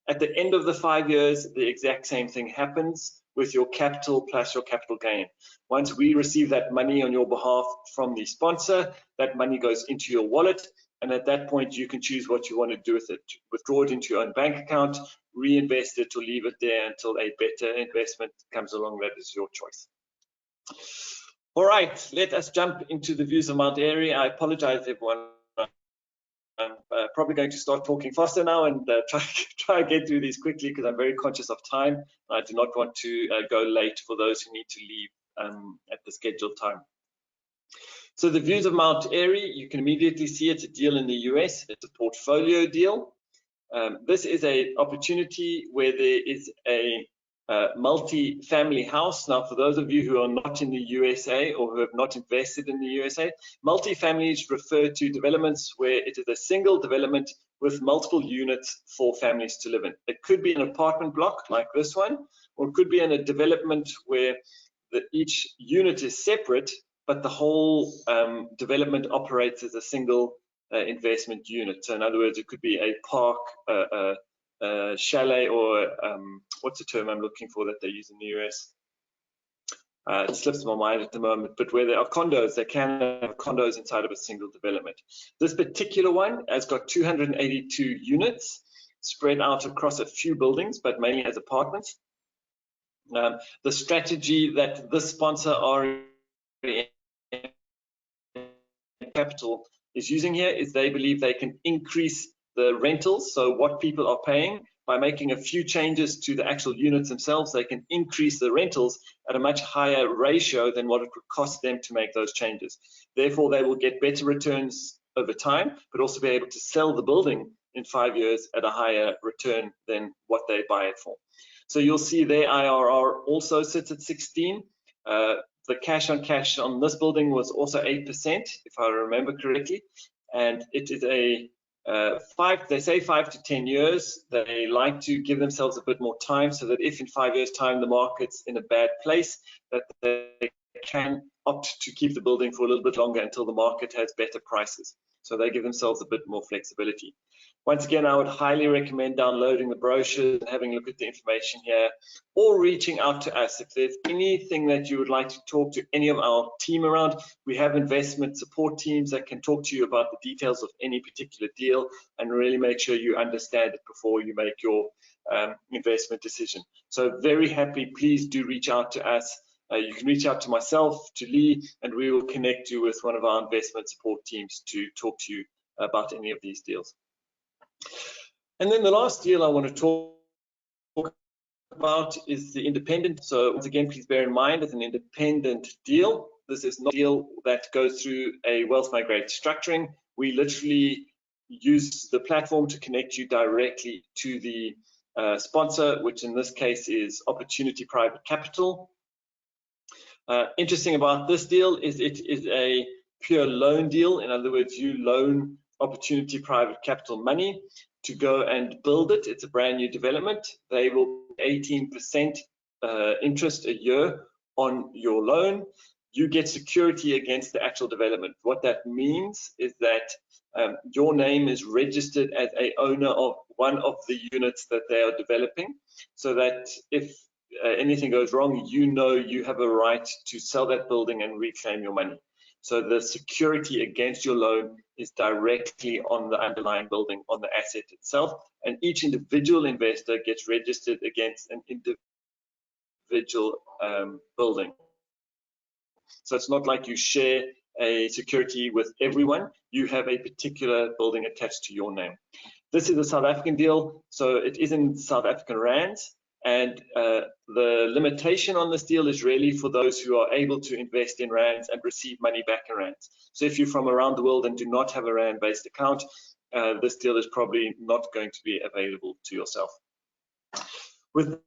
At the end of the 5 years, the exact same thing happens with your capital plus your capital gain. Once we receive that money on your behalf from the sponsor, that money goes into your wallet, and at that point you can choose what you want to do with it. Withdraw it into your own bank account, reinvest it, or leave it there until a better investment comes along. That is your choice. All right, let us jump into the views of Mount Airy. I apologize, everyone. I'm probably going to start talking faster now and try to get through these quickly, because I'm very conscious of time. I do not want to go late for those who need to leave at the scheduled time. So the views of Mount Airy, you can immediately see it's a deal in the US. It's a portfolio deal. This is an opportunity where there is a multi-family house. Now, for those of you who are not in the USA or who have not invested in the USA, multi-families refer to developments where it is a single development with multiple units for families to live in. It could be an apartment block like this one, or it could be in a development where each unit is separate, but the whole development operates as a single investment unit. So in other words, it could be a park, chalet, or what's the term I'm looking for that they use in the US? It slips my mind at the moment, but where there are condos, they can have condos inside of a single development. This particular one has got 282 units spread out across a few buildings, but mainly as apartments. The strategy that this sponsor Capital is using here is they believe they can increase the rentals, so what people are paying, by making a few changes to the actual units themselves. They can increase the rentals at a much higher ratio than what it would cost them to make those changes. Therefore, they will get better returns over time, but also be able to sell the building in 5 years at a higher return than what they buy it for. So you'll see their IRR also sits at 16. The cash on this building was also 8%, if I remember correctly, and it is a they say 5 to 10 years. They like to give themselves a bit more time so that if in 5 years' time the market's in a bad place, that they can opt to keep the building for a little bit longer until the market has better prices. So they give themselves a bit more flexibility. Once again, I would highly recommend downloading the brochure and having a look at the information here, or reaching out to us. If there's anything that you would like to talk to any of our team around, we have investment support teams that can talk to you about the details of any particular deal and really make sure you understand it before you make your investment decision. So very happy, please do reach out to us. You can reach out to myself, to Lee, and we will connect you with one of our investment support teams to talk to you about any of these deals. And then the last deal I want to talk about is the independent. So once again, please bear in mind, it's an independent deal. This is not a deal that goes through a Wealth Migrate structuring. We literally use the platform to connect you directly to the sponsor, which in this case is Opportunity Private Capital. Interesting about this deal is it is a pure loan deal. In other words, you loan Opportunity Private Capital money to go and build it. It's a brand new development. They will 18% interest a year on your loan. You get security against the actual development. What that means is that your name is registered as a owner of one of the units that they are developing, so that if anything goes wrong, you know you have a right to sell that building and reclaim your money. So the security against your loan is directly on the underlying building, on the asset itself, and each individual investor gets registered against an individual building. So it's not like you share a security with everyone. You have a particular building attached to your name. This is a South African deal, so it is in South African rands. And the limitation on this deal is really for those who are able to invest in rands and receive money back in rands. So if you're from around the world and do not have a rand-based account, this deal is probably not going to be available to yourself. With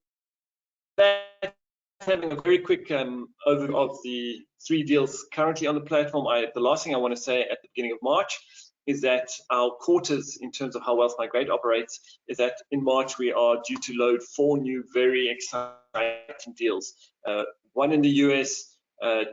that, having a very quick overview of the 3 deals currently on the platform, the last thing I want to say at the beginning of March is that our quarters, in terms of how Wealth Migrate operates, is that in March we are due to load 4 new very exciting deals. 1 in the US,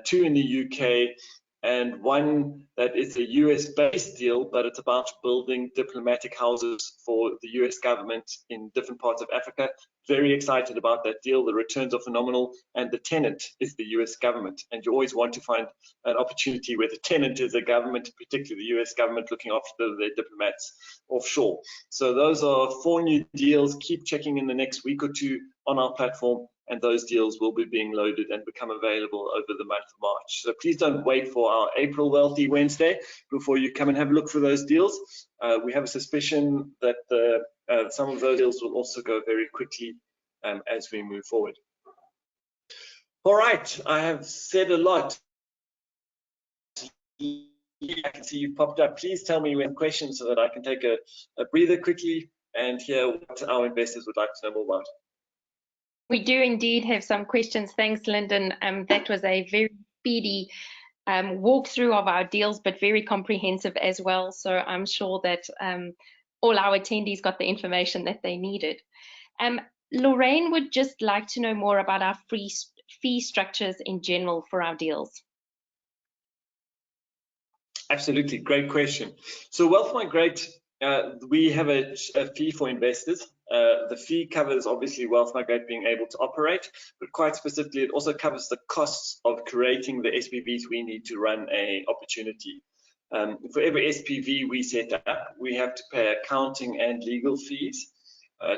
2 in the UK, and 1 that is a US-based deal, but it's about building diplomatic houses for the US government in different parts of Africa. Very excited about that deal. The returns are phenomenal, and the tenant is the US government. And you always want to find an opportunity where the tenant is a government, particularly the US government looking after their diplomats offshore. So those are 4 new deals. Keep checking in the next week or 2 on our platform, and those deals will be being loaded and become available over the month of March. So please don't wait for our April WealthE Wednesday before you come and have a look for those deals. We have a suspicion that some of those deals will also go very quickly as we move forward. All right, I have said a lot. I can see you've popped up. Please tell me when questions so that I can take a breather quickly and hear what our investors would like to know more about. We do indeed have some questions. Thanks, Lyndon. That was a very speedy walkthrough of our deals, but very comprehensive as well. So I'm sure that all our attendees got the information that they needed. Lorraine would just like to know more about our fee structures in general for our deals. Absolutely, great question. So Wealth Migrate, we have a fee for investors. The fee covers obviously Wealth Migrate being able to operate, but quite specifically, it also covers the costs of creating the SPVs we need to run a opportunity. For every SPV we set up, we have to pay accounting and legal fees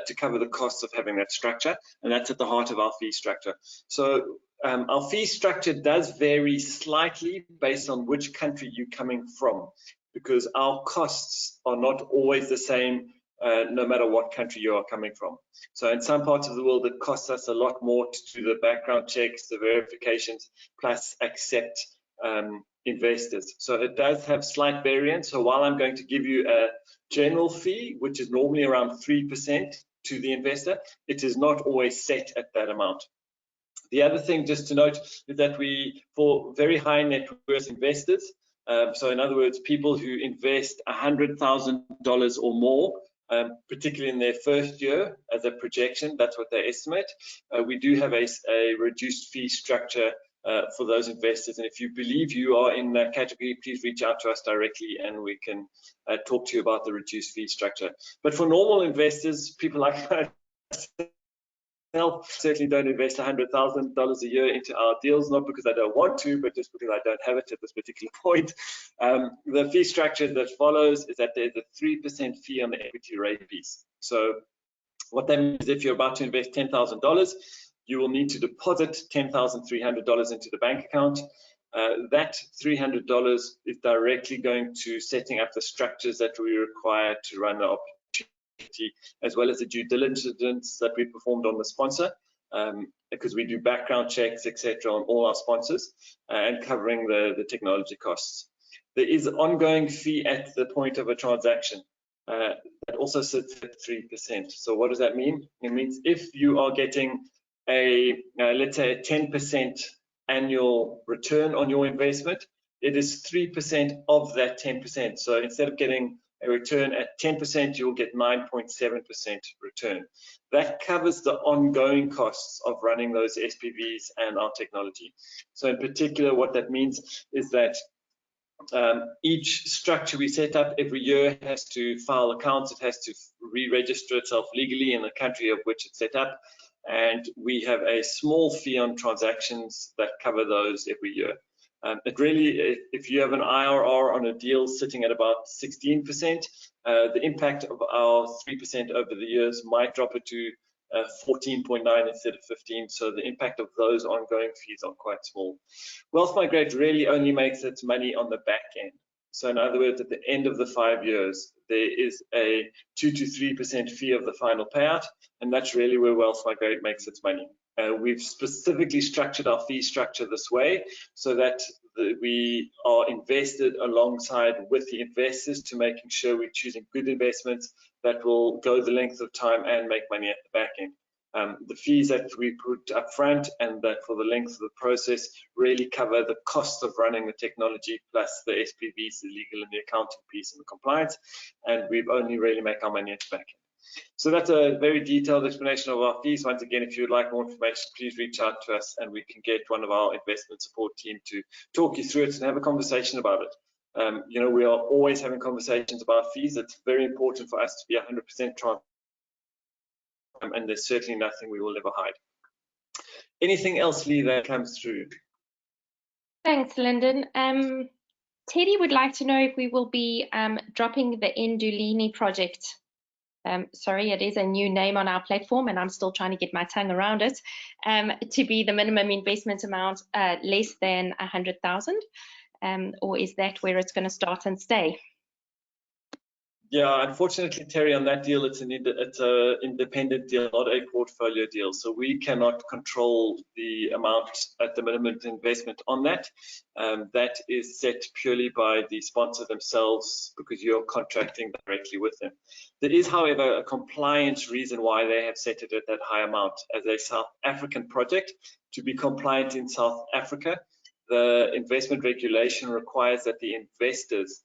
to cover the costs of having that structure, and that's at the heart of our fee structure. So our fee structure does vary slightly based on which country you're coming from, because our costs are not always the same no matter what country you are coming from. So in some parts of the world, it costs us a lot more to do the background checks, the verifications, plus accept investors. So it does have slight variance. So while I'm going to give you a general fee, which is normally around 3% to the investor, it is not always set at that amount. The other thing just to note is that for very high net worth investors, so in other words, people who invest $100,000 or more, particularly in their first year as a projection, that's what they estimate, we do have a reduced fee structure for those investors. And if you believe you are in that category, please reach out to us directly and we can talk to you about the reduced fee structure. But for normal investors, people like certainly don't invest $100,000 a year into our deals, not because I don't want to, but just because I don't have it at this particular point. The fee structure that follows is that there's a 3% fee on the equity raise piece. So what that means is if you're about to invest $10,000, you will need to deposit $10,300 into the bank account. That $300 is directly going to setting up the structures that we require to run the opportunity, as well as the due diligence that we performed on the sponsor, because we do background checks, etc., on all our sponsors, and covering the technology costs. There is an ongoing fee at the point of a transaction that also sits at 3%. So what does that mean? It means if you are getting let's say a 10% annual return on your investment, it is 3% of that 10%. So instead of getting a return at 10%, you'll get 9.7% return. That covers the ongoing costs of running those SPVs and our technology. So in particular, what that means is that each structure we set up every year has to file accounts, it has to re-register itself legally in the country of which it's set up, and we have a small fee on transactions that cover those every year. It really, if you have an IRR on a deal sitting at about 16%, the impact of our 3% over the years might drop it to 14.9 instead of 15, so the impact of those ongoing fees are quite small. Wealth Migrate really only makes its money on the back end. So in other words, at the end of the 5 years, there is a 2 to 3% fee of the final payout, and that's really where Wealth Migrate makes its money. We've specifically structured our fee structure this way so that we are invested alongside with the investors to making sure we're choosing good investments that will go the length of time and make money at the back end. The fees that we put up front and that for the length of the process really cover the cost of running the technology plus the SPVs, the legal and the accounting piece and the compliance, and we've only really make our money at the back end. So that's a very detailed explanation of our fees. Once again, if you would like more information, please reach out to us and we can get one of our investment support team to talk you through it and have a conversation about it. You know, we are always having conversations about fees. It's very important for us to be 100% transparent, and there's certainly nothing we will ever hide. Anything else, Lee, that comes through? Thanks, Lyndon. Teddy would like to know if we will be dropping the Endulini project. Sorry, it is a new name on our platform and I'm still trying to get my tongue around it, to be the minimum investment amount less than 100,000, or is that where it's going to start and stay? Yeah, unfortunately, Terry, on that deal, it's an independent deal, not a portfolio deal. So we cannot control the amount at the minimum investment on that. That is set purely by the sponsor themselves because you're contracting directly with them. There is, however, a compliance reason why they have set it at that high amount. As a South African project, to be compliant in South Africa, the investment regulation requires that the investors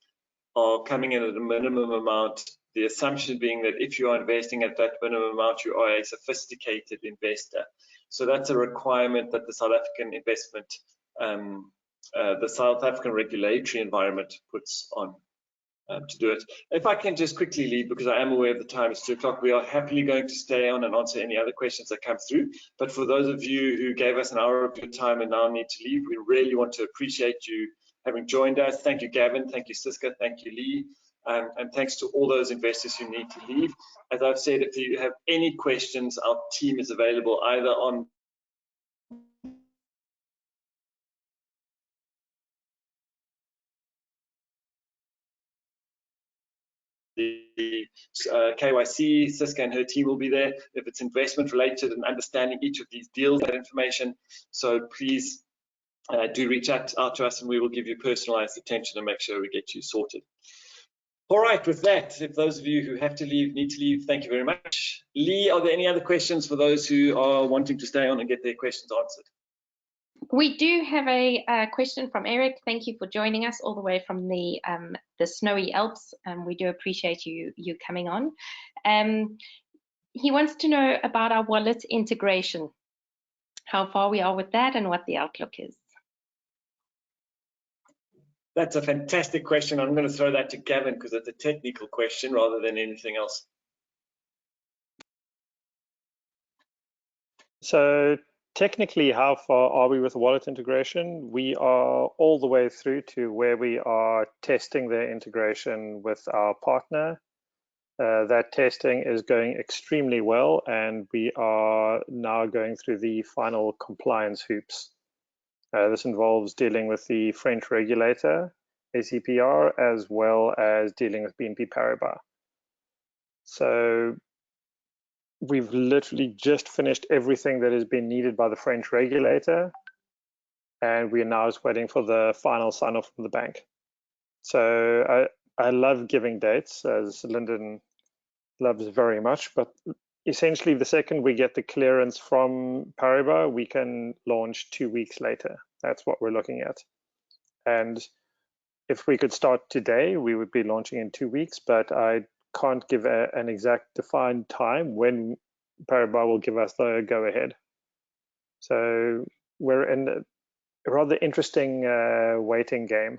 are coming in at a minimum amount, the assumption being that if you are investing at that minimum amount, you are a sophisticated investor. So that's a requirement that the South African investment, the South African regulatory environment puts on to do it. If I can just quickly leave, because I am aware of the time, it's 2 o'clock, we are happily going to stay on and answer any other questions that come through. But for those of you who gave us an hour of your time and now need to leave, we really want to appreciate you having joined us. Thank you, Gavin. Thank you, Siska. Thank you, Lee. And thanks to all those investors who need to leave. As I've said, if you have any questions, our team is available either on the KYC, Siska and her team will be there. If it's investment related and understanding each of these deals, that information. So please do reach out to us and we will give you personalized attention and make sure we get you sorted. All right, with that, if those of you who have to leave, need to leave, thank you very much. Lee, are there any other questions for those who are wanting to stay on and get their questions answered? We do have a question from Eric. Thank you for joining us all the way from the snowy Alps. We do appreciate you coming on. He wants to know about our wallet integration, how far we are with that and what the outlook is. That's a fantastic question. I'm going to throw that to Gavin because it's a technical question rather than anything else. So technically, how far are we with wallet integration? We are all the way through to where we are testing the integration with our partner. That testing is going extremely well, and we are now going through the final compliance hoops. This involves dealing with the French regulator, ACPR, as well as dealing with BNP Paribas. So we've literally just finished everything that has been needed by the French regulator, and we are now just waiting for the final sign-off from the bank. So I love giving dates, as Lyndon loves very much, but essentially the second we get the clearance from Paribas, we can launch 2 weeks later. That's what we're looking at. And if we could start today, we would be launching in 2 weeks, but I can't give an exact defined time when Paribas will give us the go-ahead. So we're in a rather interesting waiting game.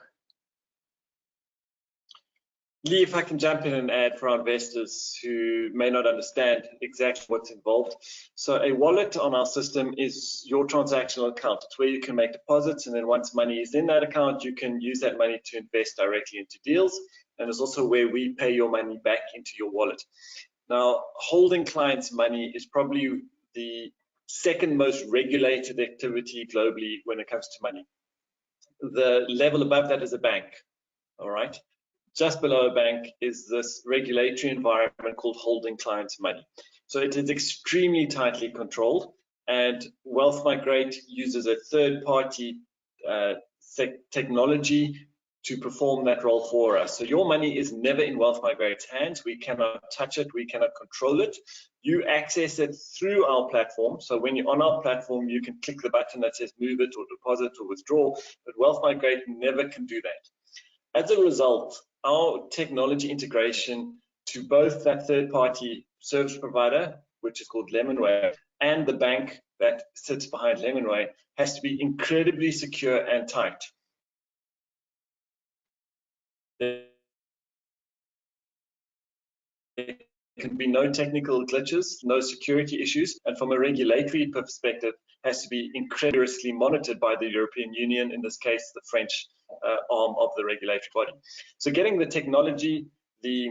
Lee, if I can jump in and add for our investors who may not understand exactly what's involved. So a wallet on our system is your transactional account. It's where you can make deposits, and then once money is in that account, you can use that money to invest directly into deals. And it's also where we pay your money back into your wallet. Now, holding clients' money is probably the second most regulated activity globally when it comes to money. The level above that is a bank, all right? Just below a bank is this regulatory environment called holding clients' money. So it is extremely tightly controlled, and Wealth Migrate uses a third-party technology to perform that role for us. So your money is never in Wealth Migrate's hands. We cannot touch it. We cannot control it. You access it through our platform. So when you're on our platform, you can click the button that says move it or deposit or withdraw, but Wealth Migrate never can do that. As a result, our technology integration to both that third-party service provider, which is called Lemonway, and the bank that sits behind Lemonway has to be incredibly secure and tight. There can be no technical glitches, no security issues, and from a regulatory perspective, has to be incredibly monitored by the European Union, in this case, the French arm of the regulatory body. So getting the technology, the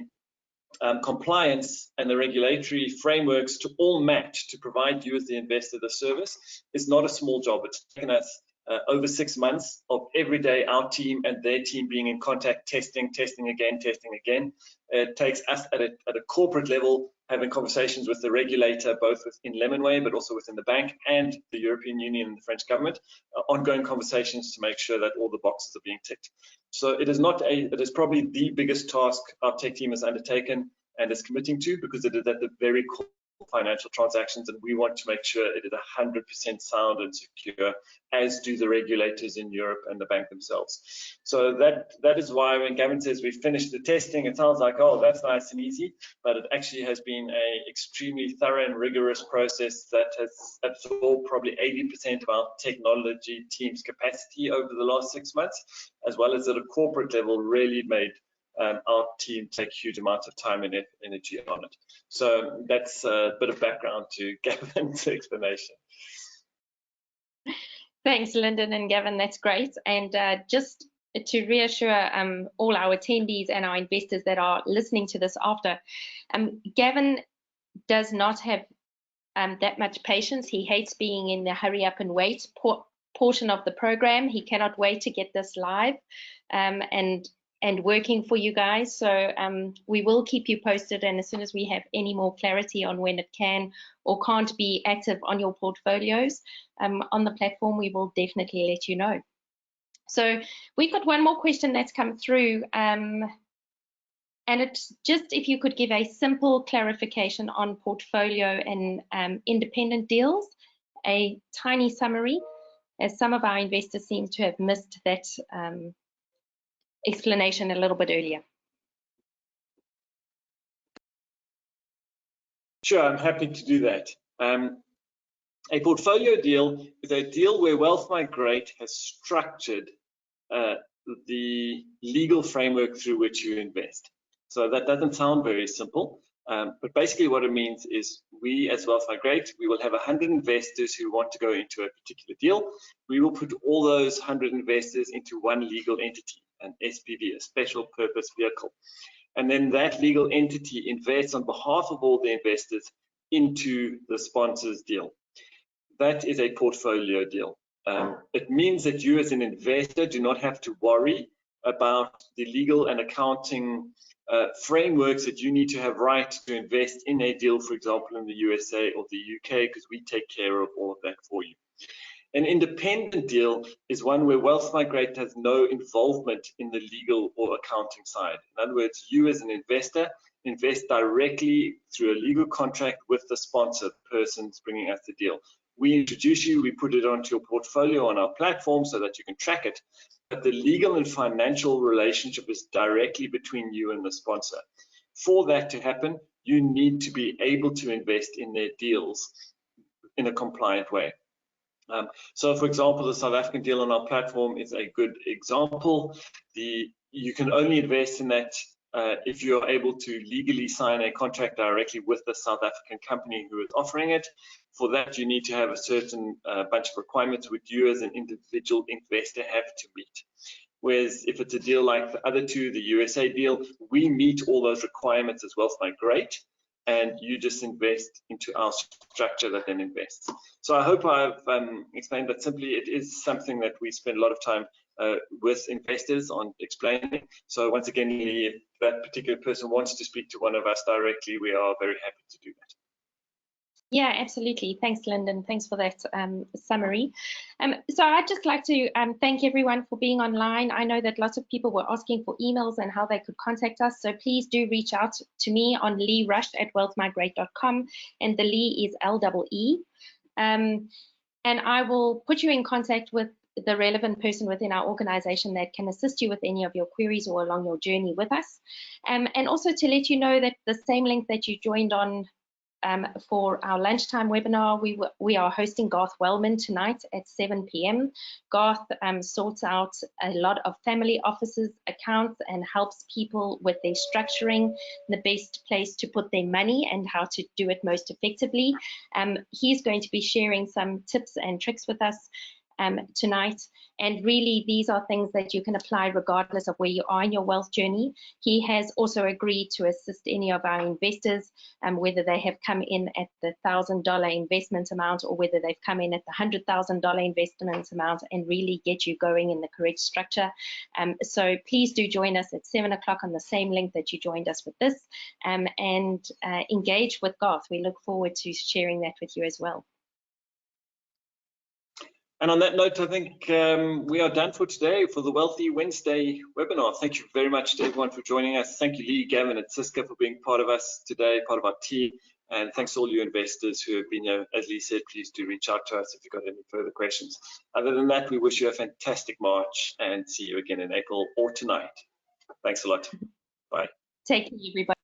compliance and the regulatory frameworks to all match to provide you as the investor the service is not a small job. It's taken us over 6 months of every day our team and their team being in contact, testing again. It takes us at a corporate level having conversations with the regulator, both within Lemonway, but also within the bank and the European Union and the French government, ongoing conversations to make sure that all the boxes are being ticked. So it is probably the biggest task our tech team has undertaken and is committing to, because it is at the very core of financial transactions, and we want to make sure it is 100% sound and secure, as do the regulators in Europe and the bank themselves. So that is why when Gavin says we finished the testing, it sounds like, oh, that's nice and easy, but it actually has been an extremely thorough and rigorous process that has absorbed probably 80% of our technology team's capacity over the last 6 months, as well as at a corporate level really made our team take huge amounts of time and energy on it. So that's a bit of background to Gavin's explanation. Thanks, Lyndon and Gavin, that's great. And just to reassure all our attendees and our investors that are listening to this after, Gavin does not have that much patience. He hates being in the hurry up and wait portion of the program. He cannot wait to get this live and working for you guys. So we will keep you posted, and as soon as we have any more clarity on when it can or can't be active on your portfolios on the platform, we will definitely let you know. So we've got one more question that's come through, and it's just if you could give a simple clarification on portfolio and independent deals, a tiny summary, as some of our investors seem to have missed that explanation a little bit earlier. Sure, I'm happy to do that. A portfolio deal is a deal where Wealth Migrate has structured the legal framework through which you invest. So that doesn't sound very simple, but basically what it means is we as Wealth Migrate, we will have 100 investors who want to go into a particular deal. We will put all those 100 investors into one legal entity, an SPV, a special purpose vehicle. And then that legal entity invests on behalf of all the investors into the sponsor's deal. That is a portfolio deal. It means that you as an investor do not have to worry about the legal and accounting frameworks that you need to have right to invest in a deal, for example, in the USA or the UK, because we take care of all of that for you. An independent deal is one where Wealth Migrate has no involvement in the legal or accounting side. In other words, you as an investor invest directly through a legal contract with the sponsor persons bringing us the deal. We introduce you, we put it onto your portfolio on our platform so that you can track it, but the legal and financial relationship is directly between you and the sponsor. For that to happen, you need to be able to invest in their deals in a compliant way. So, for example, the South African deal on our platform is a good example. You can only invest in that if you're able to legally sign a contract directly with the South African company who is offering it. For that, you need to have a certain bunch of requirements which you as an individual investor have to meet. Whereas if it's a deal like the other two, the USA deal, we meet all those requirements as Wealth Migrate, and you just invest into our structure that then invests. So I hope I've explained that simply. It is something that we spend a lot of time with investors on explaining. So once again, if that particular person wants to speak to one of us directly, we are very happy to do that. Yeah, absolutely. Thanks, Lyndon. Thanks for that summary. So I'd just like to thank everyone for being online. I know that lots of people were asking for emails and how they could contact us. So please do reach out to me on leerush@wealthmigrate.com, and the Lee is LEE. And I will put you in contact with the relevant person within our organization that can assist you with any of your queries or along your journey with us. And also to let you know that the same link that you joined on for our lunchtime webinar, we are hosting Garth Wellman tonight at 7 p.m. Garth sorts out a lot of family offices accounts and helps people with their structuring, the best place to put their money and how to do it most effectively. He's going to be sharing some tips and tricks with us tonight. And really, these are things that you can apply regardless of where you are in your wealth journey. He has also agreed to assist any of our investors, whether they have come in at the $1,000 investment amount or whether they've come in at the $100,000 investment amount, and really get you going in the correct structure. So please do join us at 7 o'clock on the same link that you joined us with this, and engage with Garth. We look forward to sharing that with you as well. And on that note, I think we are done for today for the WealthE Wednesday webinar. Thank you very much to everyone for joining us. Thank you, Lee, Gavin, and Siska for being part of us today, part of our team. And thanks to all you investors who have been here. As Lee said, please do reach out to us if you've got any further questions. Other than that, we wish you a fantastic March and see you again in April or tonight. Thanks a lot. Bye. Take care, everybody.